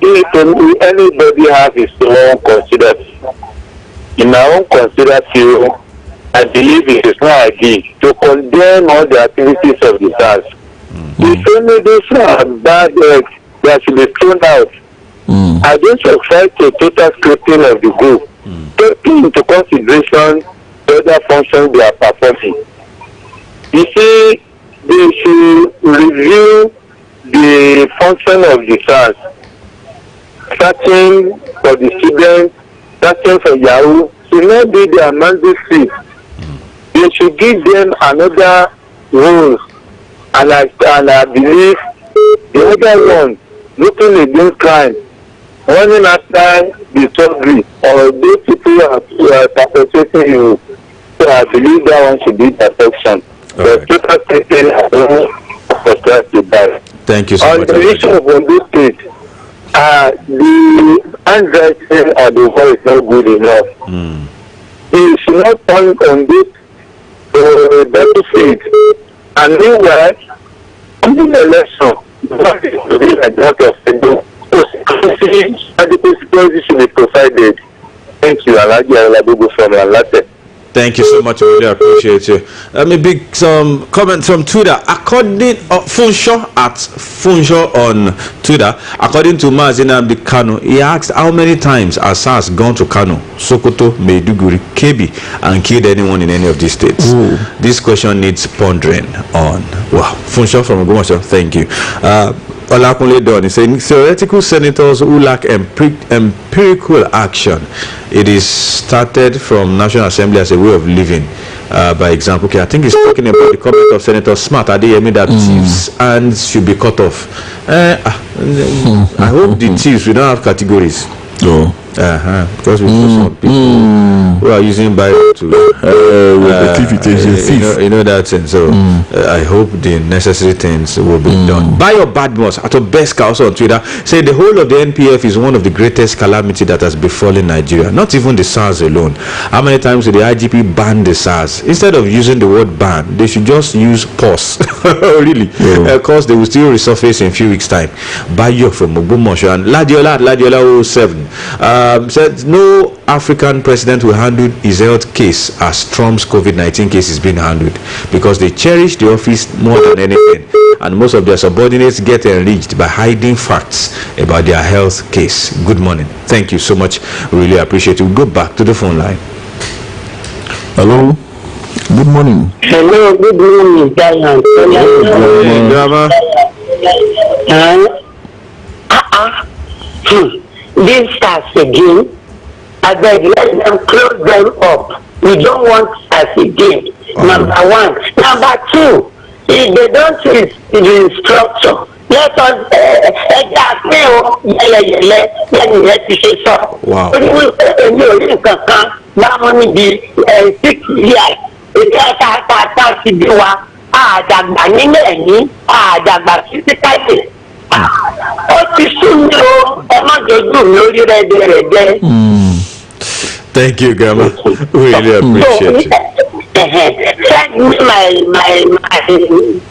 If anybody has his own considered, in my own considered view, I believe it is not ideal to condemn all the activities of the SARS. If only those are bad eggs that should be thrown out, I don't subscribe to total scrapping of the group, taking into consideration the other functions they are performing. You see, they should review the function of the SARS, starting for the students, starting for Yahoo, should not be their mandate. They should give them another rules, and I believe the other one, looking against crime, running after the surgery or those people who are perpetrating you, So I believe that one should be perfection. The total taking for to buy. Thank you so much. On the issue of Ondo State, the handwriting of the voice is not good enough. He should not point on this for a better faith. And meanwhile, in the election, what is to be like that of the adequate security should be provided. Thank you, Alaji Alabugu from Alate. Thank you so much. I really appreciate you. Let me pick some comment from Twitter. According Funsho at Funsho on Twitter, according to Mazina Kano, he asked how many times has SARS gone to Kano, Sokoto, Maiduguri, Kebbi, and killed anyone in any of these states. This question needs pondering on. Wow, Funsho from Ogumosho, thank you. Olakunle Don is saying theoretical senators who lack empirical action. It is started from National Assembly as a way of living. By example, okay, I think he's talking about the comment of Senator Smart Adeyemi that thieves' hands should be cut off. I hope the thieves we don't have categories. Because we know some people who are using Bible to you know that thing. So I hope the necessary things will be done. Bayo Badmos at Obeska also on Twitter say the whole of the NPF is one of the greatest calamity that has befallen Nigeria. Not even the SARS alone. How many times did the IGP ban the SARS? Instead of using the word ban, they should just use pause. Really, because they will still resurface in a few weeks' time. Bayo from Ogumosho and Ladiola 07 said no African president will handle his health case as Trump's COVID-19 case is being handled because they cherish the office more than anything, and most of their subordinates get enriched by hiding facts about their health case. Good morning. Thank you so much. Really appreciate it. We'll go back to the phone line. Hello. Good morning. Hello, good morning, Giant. This starts again. I beg, let them close them up. We don't want us again. Number one. Number two, if they don't use the structure, let us let me say so. Wow. Thank you, Grandma. Really appreciate it.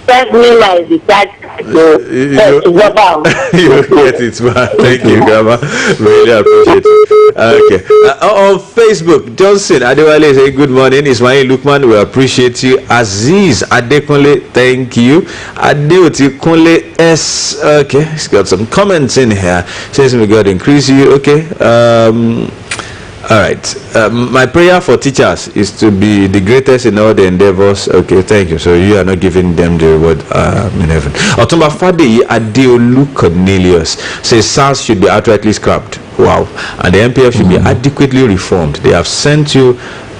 Send me my recharge. You get it, man. Thank you, Grandma. Really appreciate it. Okay. On Facebook, Johnson Adewale say good morning. Ismail Lukman, we appreciate you. Aziz Adekunle, thank you. Adeoti Kunle S. Okay, he's got some comments in here. Says may God increase you. Okay. All right. My prayer for teachers is to be the greatest in all the endeavors. Okay, thank you. So you are not giving them the reward in heaven. Otumba Fadeyi Adeolu Cornelius says SARS should be outrightly scrapped. Wow. And the NPF should be adequately reformed. They have sent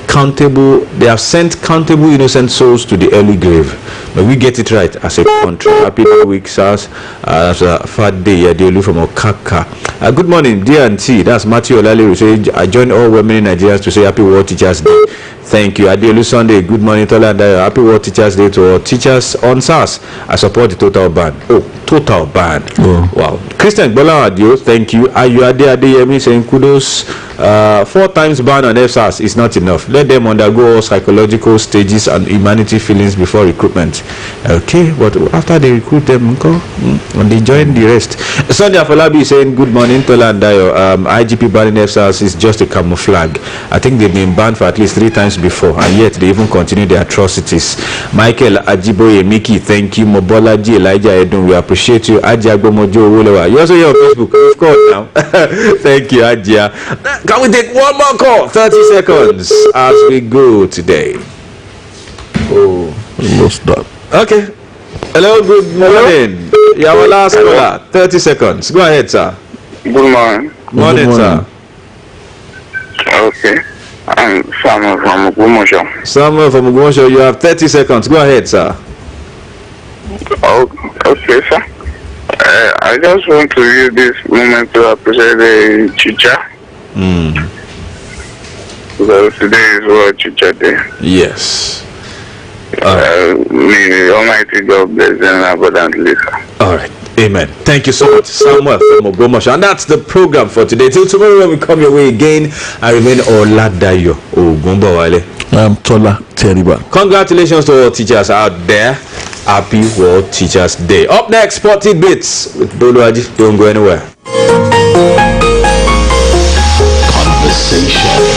countable innocent souls to the early grave. But we get it right as a country. Happy New Week, SARS. That's a fat day. Adeolu from Okaka. Good morning, D&T. That's Matthew Olale. Say I join all women in Nigeria to say Happy World Teachers Day. Thank you. Adeolu Sunday. Good morning, Tola. Happy World Teachers Day to all teachers on SARS. I support the total ban. Total ban. Wow. Christian Bola Adio, thank you. Ayu Adeyemi saying kudos. 4 times ban on FSARS is not enough. Let them undergo all psychological stages and humanity feelings before recruitment. Okay, but after they recruit them, and they join the rest. Sunday Afolabi is saying good morning, Tola and Dayo. IGP banning FSARS is just a camouflage. I think they've been banned for at least 3 times before, and yet they even continue their atrocities. Michael Ajiboye Miki, thank you. Mobola G Elijah Edun, we appreciate you. Ajia Gomojo Wolewa, you're also here on Facebook, of course now. Thank you, Ajia. Can we take one more call? 30 seconds as we go today. Lost that. Okay. Hello, good morning. You are our last caller. 30 seconds. Go ahead, sir. Good morning. Morning, sir. Okay. I'm Samuel from Ogumosho. Samuel from Ogumosho, you have 30 seconds. Go ahead, sir. Oh, okay, sir. I just want to use this moment to appreciate the teacher. because today is World Teacher Day. Yes. May Almighty God bless them abundantly, sir. All right. Amen. Thank you so much, Samuel from Ogbomoso. And that's the program for today. Till tomorrow when we come your way again, I remain Oladayo Ogunbowale. I'm Tola Teriba. Congratulations to all teachers out there. Happy World Teachers Day. Up next, Sporty Bits with Boluwaji. Don't go anywhere. Conversation.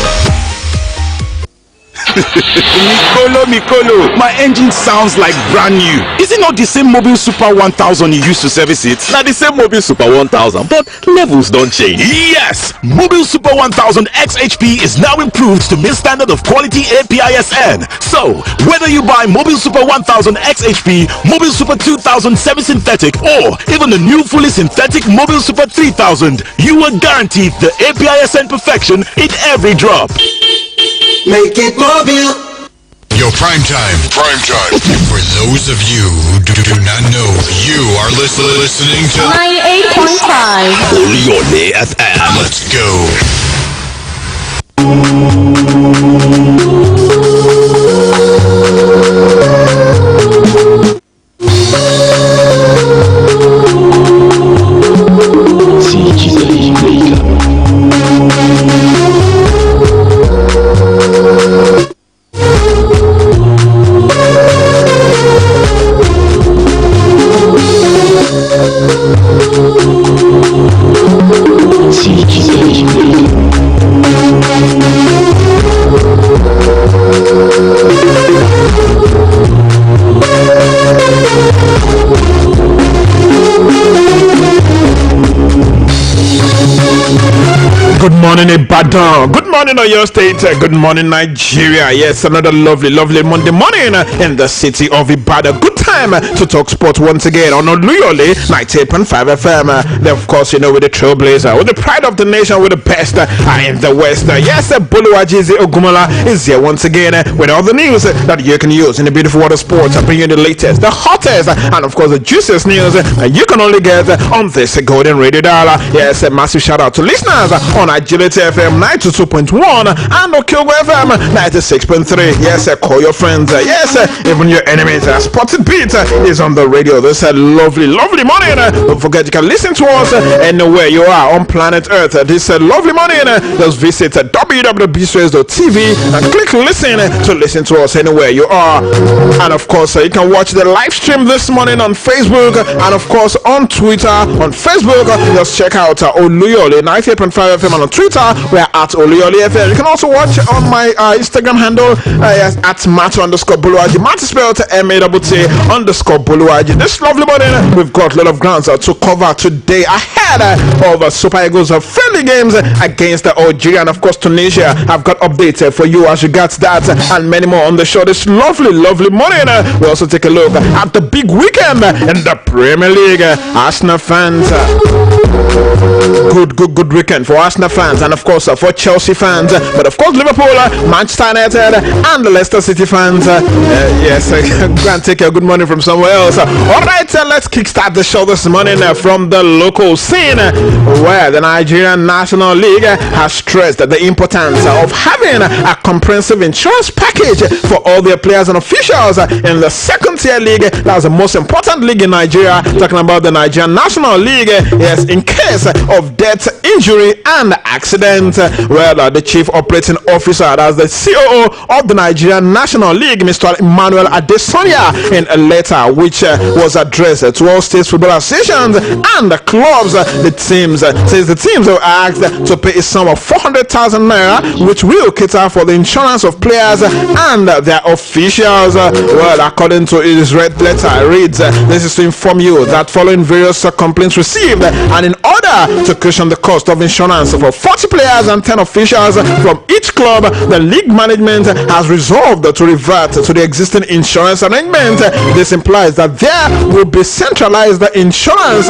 Mikolo, my engine sounds like brand new. Is it not the same Mobile Super 1000 you used to service it? Now the same Mobile Super 1000, but levels don't change. Yes! Mobile Super 1000 XHP is now improved to meet standard of quality APISN. So, whether you buy Mobile Super 1000 XHP, Mobile Super 2000 semi-synthetic, or even the new fully synthetic Mobile Super 3000, you are guaranteed the APISN perfection in every drop. Make it mobile. Your prime time. For those of you who do not know, you are listening to 98.5 Oluyole FM. Let's go. Good morning, Ibadan. Good morning, Oyo State. Good morning, Nigeria. Yes, another lovely Monday morning in the city of Ibadan. Good time to talk sports once again on Oluyole 98.5 FM. Then, of course, with the trailblazer, with the pride of the nation, with the best in the West. Yes, Boluwaji Ogumala is here once again with all the news that you can use in the beautiful world of sports. I bring you the latest, the hottest, and of course, the juiciest news you can only get on this golden radio dial. Yes, a massive shout out to listeners on Agility FM 92.1 and Okyogo FM 96.3. Yes, call your friends. Yes, even your enemies. Spotted Beat is on the radio. This lovely morning. Don't forget you can listen to us anywhere you are on planet Earth. This lovely morning. Just visit www.bsrace.tv and click listen to us anywhere you are. And of course, you can watch the live stream this morning on Facebook and of course on Twitter. On Facebook, just check out Oluyole 98.5 FM, and on Twitter we're at Oluyole FM. You can also watch on my Instagram handle yes, at Matt_Boluwaji. Matt is spelled MATT_Boluwaji. This lovely morning we've got a lot of grounds to cover today ahead of Super Eagles of friendly games against Algeria and of course Tunisia. I've got updates for you as regards that and many more on the show this lovely morning. We also take a look at the big weekend in the Premier League. Arsenal fans, good weekend for Arsenal fans and of course for Chelsea fans, but of course Liverpool, Manchester United and the Leicester City fans. Yes, go and take a good morning from somewhere else. Alright, let's kickstart the show this morning from the local scene where the Nigerian National League has stressed the importance of having a comprehensive insurance package for all their players and officials in the second tier league. That's the most important league in Nigeria, talking about the Nigerian National League. Yes, in case of death, injury and accident. Well, the chief operating officer, that's the COO of the Nigerian National League, Mr. Emmanuel Adesonia, in a letter which was addressed to all states football associations and the clubs. The teams says the teams were asked to pay a sum of 400,000 naira, which will cater for the insurance of players and their officials. Well, according to his red letter, it reads, this is to inform you that following various complaints received and in order to cushion the cost of insurance for 40 players and 10 officials from each club, the league management has resolved to revert to the existing insurance arrangement. This implies that there will be centralized insurance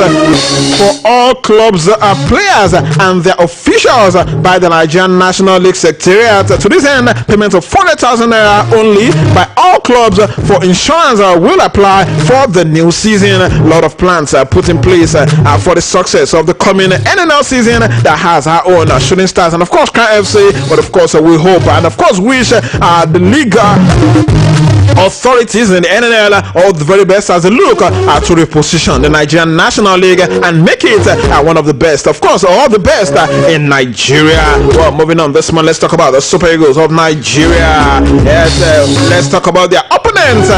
for all all clubs, players, and their officials by the Nigerian National League Secretariat. To this end, payment of 400,000 naira only by all clubs for insurance will apply for the new season. A lot of plans are put in place for the success of the coming NNL season that has our own shooting stars and of course Crown FC. But of course we hope and of course wish the league authorities in the NNL all the very best as they look to reposition the Nigerian National League and make it one of the best, of course, all the best in Nigeria. Well, moving on this month, let's talk about the Super Eagles of Nigeria. Yes, let's talk about their opponents,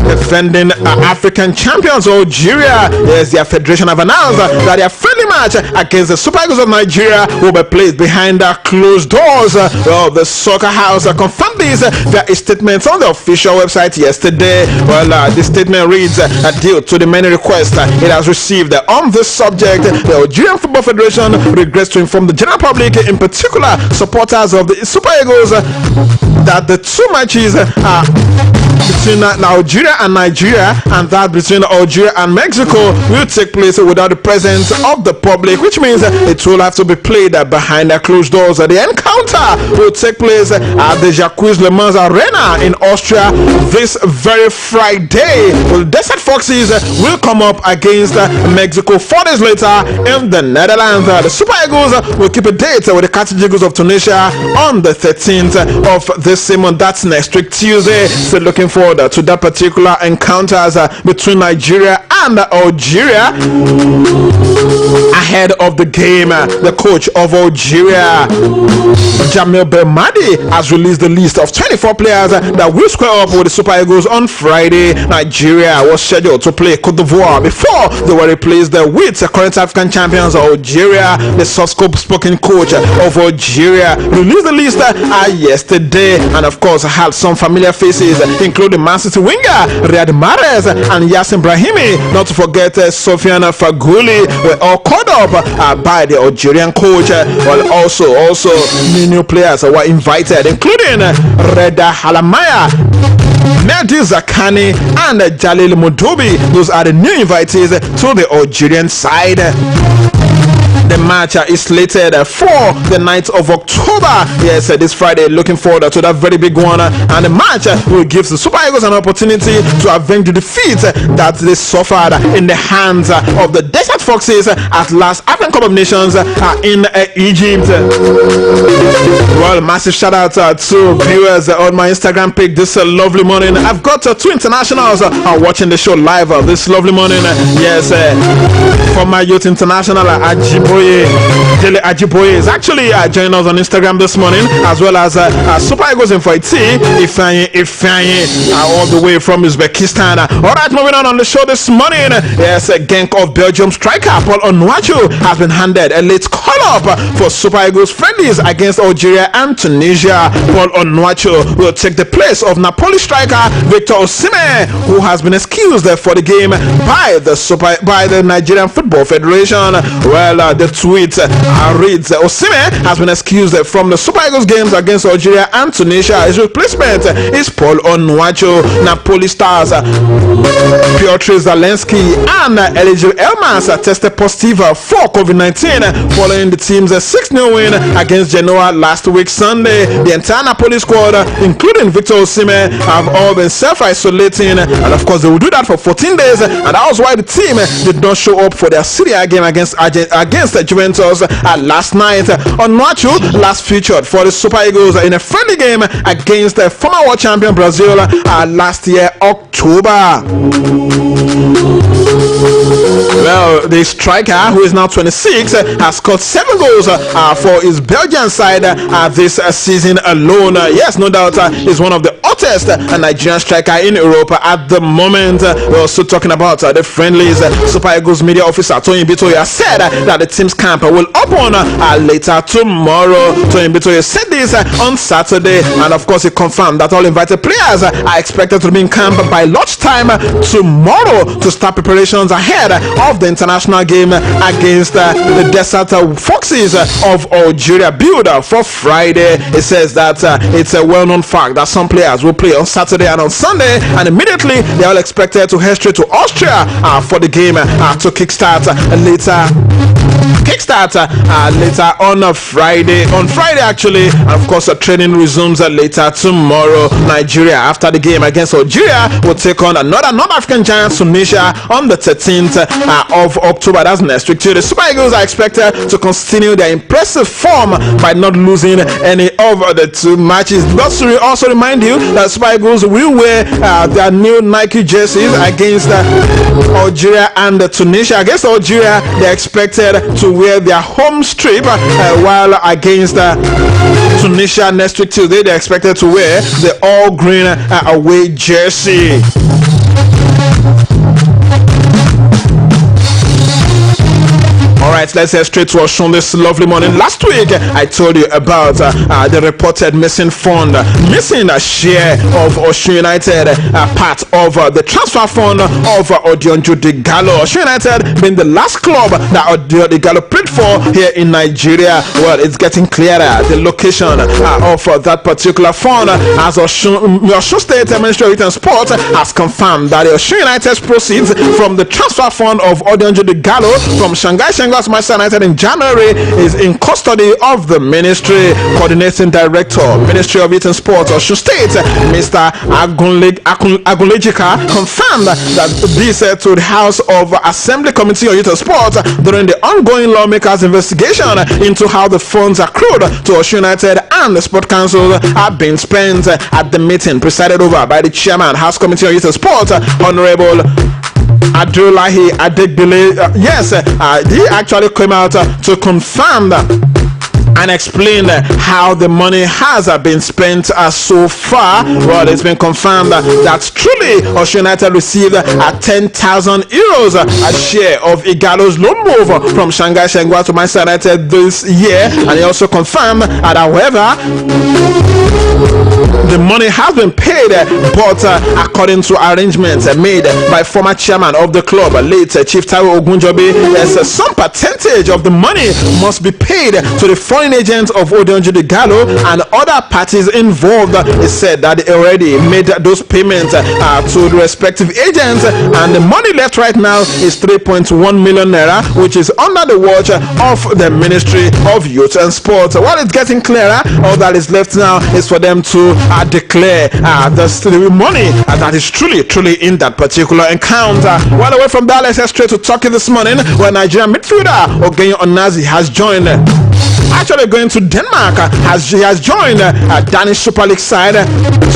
defending African champions Algeria. Yes, their federation have announced that their friendly match against the Super Eagles of Nigeria will be played behind closed doors. Well, the soccer house confirmed this via a statement on the official website yesterday. Well, this statement reads, due to the many requests it has received on this subject, the Algerian Football Federation regrets to inform the general public, in particular supporters of the Super Eagles, that the two matches between Algeria and Nigeria and that between Algeria and Mexico will take place without the presence of the public, which means it will have to be played behind closed doors. The encounter will take place at the Jacques Le Mans Arena in Austria this very Friday. Well, Desert Foxes will come up against Mexico 4 days later in the Netherlands. The Super Eagles will keep a date with the Carthage Eagles of Tunisia on the 13th of this same month. That's next week Tuesday. So looking forward to that particular encounters between Nigeria and Algeria. Ahead of the game, the coach of Algeria, Jamil Belmadi, has released the list of 24 players that will square up with the Super Eagles on Friday. Nigeria was scheduled to play Cote d'Ivoire before they were replaced with current African champions Algeria. The soft-spoken coach of Algeria released the list yesterday and of course had some familiar faces including Man City winger Riyad Mahrez and Yassin Brahimi, not to forget Sofiane Fagouli, were all called up by the Algerian coach. While also new players were invited, including Reda Halamaya, Mehdi Zakani and Jalil Mudobi. Those are the new invitees to the Algerian side. The match is slated for the 9th of October. Yes, this Friday. Looking forward to that very big one. And the match will give the Super Eagles an opportunity to avenge the defeat that they suffered in the hands of the Desert Foxes at last African Cup of Nations in Egypt. Well, massive shout out to viewers on my Instagram page this lovely morning. I've got two internationals watching the show live this lovely morning. Yes, former youth international Dele Ajiboye is actually joining us on Instagram this morning, as well as Super Eagles in Fighty Ifanye all the way from Uzbekistan. Alright, moving on the show this morning. Yes, a Genk of Belgium striker Paul Onuachu has been handed a late call-up for Super Eagles friendlies against Algeria and Tunisia. Paul Onuachu will take the place of Napoli striker Victor Osimhen, who has been excused for the game by the Nigerian Football Federation. Well, the tweet reads, Osimhen has been excused from the Super Eagles games against Algeria and Tunisia. His replacement is Paul Onuachu. Napoli stars Piotr Zielinski and Elijah Elmas tested positive for COVID-19 following the team's 6-0 win against Genoa last week Sunday. The entire Napoli squad, including Victor Osimhen, have all been self-isolating, and of course they will do that for 14 days, and that was why the team did not show up for their Serie A game against Juventus last night. Onuachu last featured for the Super Eagles in a friendly game against the former world champion Brazil last year October. Well, the striker, who is now 26, has scored 7 goals for his Belgian side this season alone. Yes, no doubt is one of the hottest Nigerian striker in Europe at the moment. We're also talking about the friendlies. Super Eagles media officer Toyin Bitoye said that the team's camp will open later tomorrow. Toyin Bitoye said this on Saturday, and of course he confirmed that all invited players are expected to be in camp by lunchtime tomorrow to start preparations ahead of the international game against the Desert Foxes of Algeria, build for Friday. It says that it's a well-known fact that some players will play on Saturday and on Sunday, and immediately they are all expected to head straight to Austria for the game to kickstart later kickstart later on Friday. On Friday, actually, and of course, training resumes later tomorrow. Nigeria, after the game against Algeria, will take on another North African giant, Tunisia, on the 13th of October. That's next week. The Super Eagles are expected to continue their impressive form by not losing any of the two matches. But to also remind you that Super Eagles will wear their new Nike jerseys against Algeria and Tunisia. Against Algeria, they're expected to wear their home strip, while against Tunisia next week Tuesday, they're expected to wear the all green away jersey. Alright, let's head straight to Osun this lovely morning. Last week, I told you about the reported missing fund, missing a share of Osun United, part of the transfer fund of Odionjo Digalo. Osun United being the last club that Odionjo Digalo played for here in Nigeria. Well, it's getting clearer. The location of that particular fund, as Osun State Ministry of Youth and Sport has confirmed that the Osun United's proceeds from the transfer fund of Odionjo Digalo from Shanghai Manchester United in January is in custody of the ministry. Coordinating Director, Ministry of Youth and Sport, Osun State, Mr. Agunlejika, confirmed that this to the House of Assembly Committee on Youth and Sport during the ongoing lawmakers' investigation into how the funds accrued to Osun United and the Sport Council have been spent at the meeting presided over by the Chairman, House Committee on Youth and Sport, Honorable Abdullahi Adegbile. He actually came out to confirm and explain how the money has been spent so far. Well, it's been confirmed that truly Osun United received 10,000 euros a share of Igalo's loan move from Shanghai Shenhua to Manchester United this year. And he also confirmed that, however, the money has been paid, but according to arrangements made by former chairman of the club, late Chief Taiwo Ogunjobi, there's some percentage of the money must be paid to the foreign agents of Odionjo Digalo and other parties involved. It said that they already made those payments to the respective agents, and the money left right now is 3.1 million naira, which is under the watch of the Ministry of Youth and Sport. While it's getting clearer, all that is left now is for them to declare the money that is truly in that particular account. While away from that, let's head straight to Turkey this morning, where Nigerian midfielder Ogenye Onazi has joined. Actually going to Denmark, he has joined Danish Super League side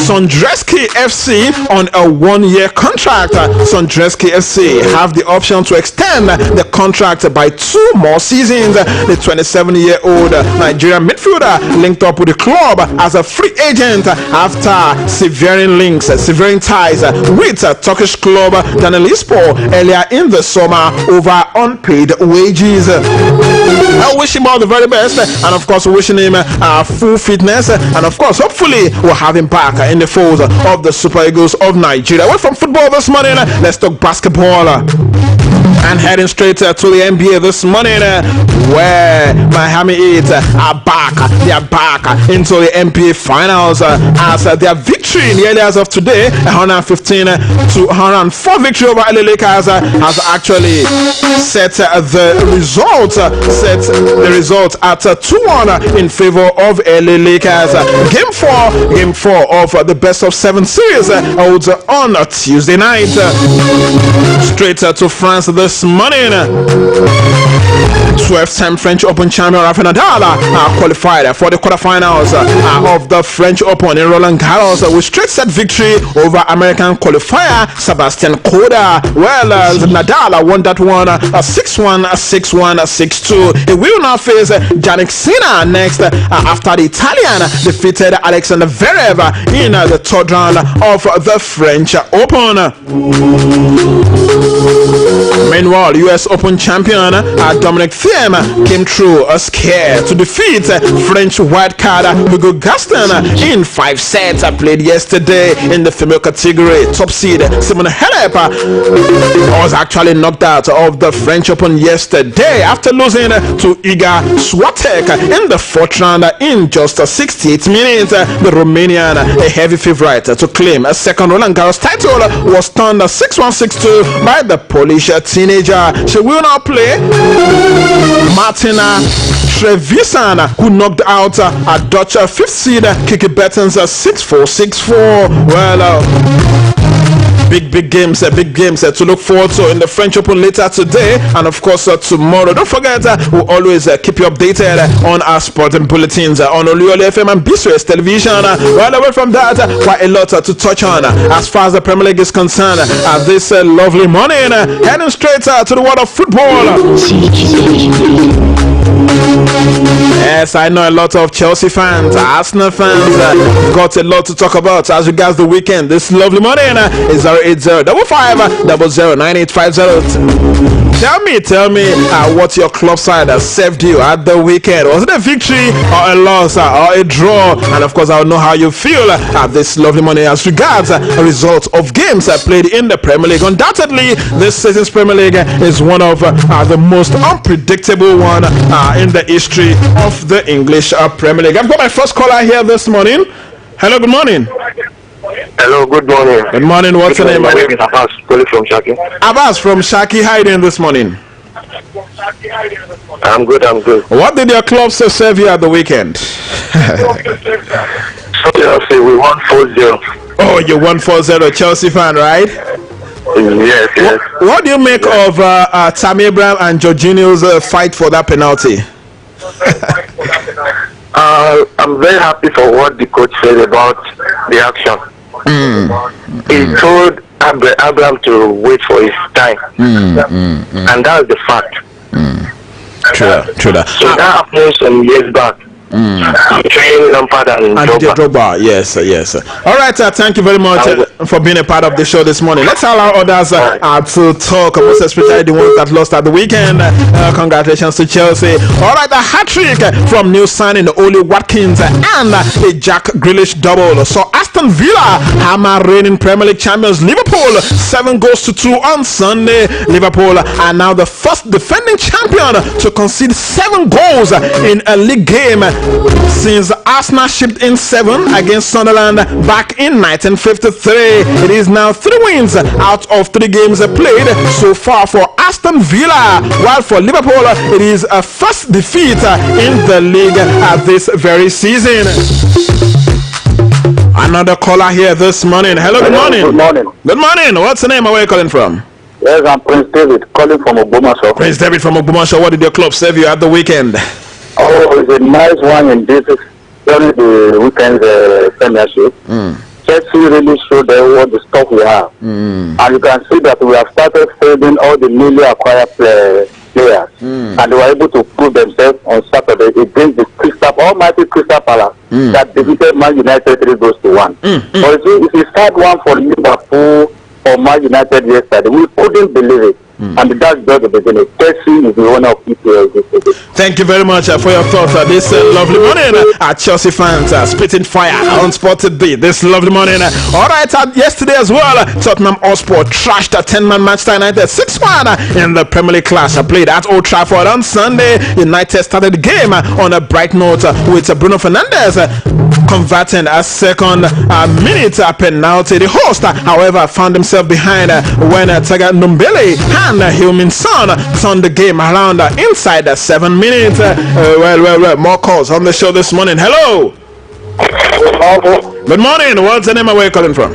Sondreski FC on a 1-year contract. Sondreski FC have the option to extend the contract by 2 more seasons. The 27-year-old Nigerian midfielder linked up with the club as a free agent after severing ties with Turkish club Danilispor earlier in the summer over unpaid wages. I wish him all the very best, and of course wishing him full fitness, and of course hopefully we'll have him back in the fold of the Super Eagles of Nigeria. Away from football this morning, let's talk basketball. And heading straight to the NBA this morning, where Miami Heat are back. They are back into the NBA Finals as their victory in the early hours of today, 115-104 victory over LA Lakers, has actually set the result at 2-1 in favor of LA Lakers. Game 4 of the best of 7 series holds on Tuesday night. Straight to France this morning. 12-time French Open champion Rafael Nadal qualified for the quarterfinals of the French Open in Roland Garros with straight set victory over American qualifier Sebastian Korda. Well, Nadal won that one 6-1, 6-1, 6-2. He will now face Jannik Sinner next after the Italian defeated Alexander Zverev in the 3rd round of the French Open. Meanwhile, US Open champion Dominic Thiem came through a scare to defeat French wildcard Hugo Gaston in 5 sets played yesterday in the female category. Top seed Simone Halep was actually knocked out of the French Open yesterday after losing to Iga Swiatek in the 4th round in just 68 minutes. The Romanian, a heavy favorite to claim a second Roland Garros title, was stunned 6-1, 6-2 by the Polish teenager. stage. She will now play Martina Trevisan, who knocked out a Dutch 5th seed Kiki Bertens 6-4, 6-4. Well, big games to look forward to in the French Open later today and of course tomorrow. Don't forget, we'll always keep you updated on our sporting bulletins on Oluyole FM and BCS television. Well, away from that, quite a lot to touch on as far as the Premier League is concerned this lovely morning. Heading straight to the world of football. Yes, I know a lot of Chelsea fans, Arsenal fans, got a lot to talk about as regards the weekend. This lovely morning is 080-55-9850. Tell me what your club side has served you at the weekend. Was it a victory or a loss or a draw? And of course, I'll know how you feel at this lovely morning as regards results of games played in the Premier League. Undoubtedly, this season's Premier League is one of the most unpredictable one in the history of the English Premier League. I've got my first caller here this morning. Hello, good morning. Hello, good morning. Good morning. What's your name? My name is Abbas, calling from Shaki. Abbas from Shaki. How are you doing this morning? I'm good. What did your club serve you at the weekend? Chelsea, we won 4-0. Oh, you won 4-0, Chelsea fan, right? Yes. What do you make of Tammy Abraham and Jorginho's fight for that penalty? I'm very happy for what the coach said about the action. He told Abraham to wait for his time, and that's the fact. True. So that happened some years back. Training Lampard and Drogba. Yes. All right, thank you very much for being a part of the show this morning. Let's allow others to talk, most especially the ones that lost at the weekend. Congratulations to Chelsea. All right, a hat-trick from new signing Oli Watkins and a Jack Grealish double. So Aston Villa hammer reigning Premier League champions Liverpool 7-2 on Sunday. Liverpool are now the first defending champion to concede 7 goals in a league game since Arsenal shipped in 7 against Sunderland back in 1953. It is now 3 wins out of 3 games played so far for Aston Villa, while for Liverpool it is a first defeat in the league this very season. Another caller here this morning. Hello, good morning. Good morning. What's the name? Where are you calling from? Yes, I'm Prince David, calling from Ogbomoso. Prince David from Ogbomoso. What did your club serve you at the weekend? Oh, it's a nice one in this during the weekend premiership. Chelsea really showed them what the stuff we have. And you can see that we have started fading all the newly acquired players. And they were able to prove themselves on Saturday against the almighty Crystal Palace that defeated Man United 3-1. But if you start one for Liverpool or Man United yesterday, we couldn't believe it. And that's just the beginning. Chelsea is the owner of EPL this season. Thank you very much for your thoughts this lovely morning. Chelsea fans spitting fire on Spotted Day this lovely morning. All right, yesterday as well, Tottenham Hotspur trashed a 10-man Manchester United 6-1 in the Premier League clash played at Old Trafford on Sunday. United started the game on a bright note with Bruno Fernandes converting a second minute penalty. The host, however, found himself behind when Taga Ndombele and Heung-min Son turned the game around inside 7 minutes. Well, more calls on the show this morning. Hello. Good morning. What's the name and where are you calling from?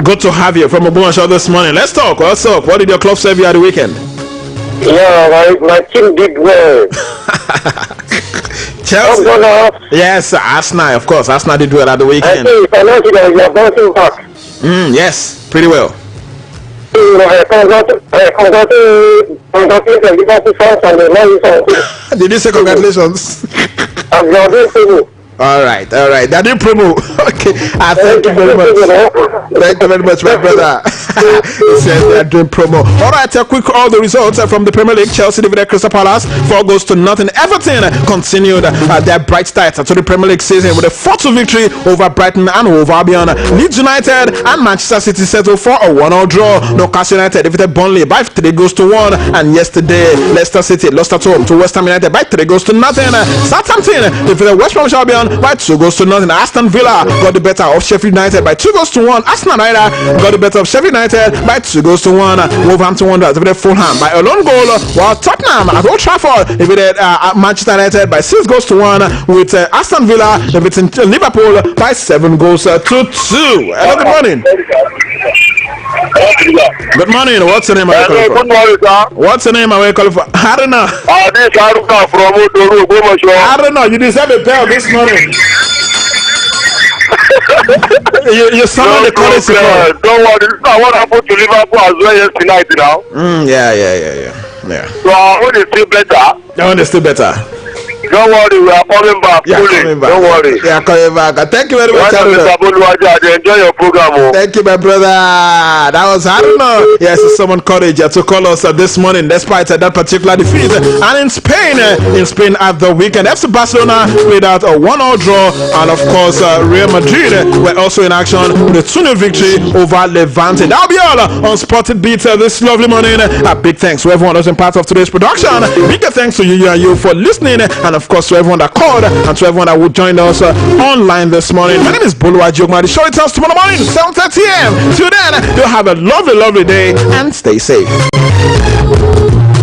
Good to have you from Ogbomoso this morning. Let's talk. What's up? What did your club serve you at the weekend? Yeah, my team did well. Chelsea. Yes, Arsenal, of course. Arsenal did well at the weekend. Yes, pretty well. Did you say congratulations? All right. That did promo. Okay. Thank you very much. Thank you very much, my brother. He said they are doing promo. All right, all the results from the Premier League. Chelsea defeated Crystal Palace 4-0. Everton continued their bright start to the Premier League season with a 4-2 victory over Brighton and Hove Albion. Leeds United and Manchester City settled for a 1-1 draw. Newcastle United defeated Burnley by 3-1. And yesterday, Leicester City lost at home to West Ham United by 3-0. Southampton defeated West Bromwich Albion 1 by 2 goals to nothing. Aston Villa got the better of Sheffield United by 2 goals to 1. Arsenal got the better of Sheffield United by 2 goals to 1. Wolverhampton Wanderers defeated Fulham by a lone goal, while Tottenham at Old Trafford defeated Manchester United by 6 goals to 1, with Aston Villa defeating Liverpool by 7 goals to 2. Hello, good morning. Good morning. What's your name? Good morning, sir. What's your name? Where you calling from? Haruna. This is Haruna from Otoru, Ogbomoso. Haruna, you deserve a bell this morning. you sound the calling support. Don't worry. This is what happened to Liverpool as well yesterday night now. Yeah. So I want to feel better. I want to feel better. Don't worry, we are coming back. Coming back. Don't worry. Yeah, coming back. Thank you very much. Enjoy your program. Thank you, my brother. That was Haruna. Yes, someone courage to call us this morning despite that particular defeat. And in Spain at the weekend, FC Barcelona played out a 1-1 draw, and of course Real Madrid were also in action with a 2-0 victory over Levante. That'll be all on Spotted Beat this lovely morning. A big thanks to everyone who's been part of today's production. Big thanks to you for listening, and of course to everyone that called and to everyone that would join us online this morning. My name is Oluyole. The show returns tomorrow morning 7:30 a.m. Till then, you'll have a lovely day and stay safe.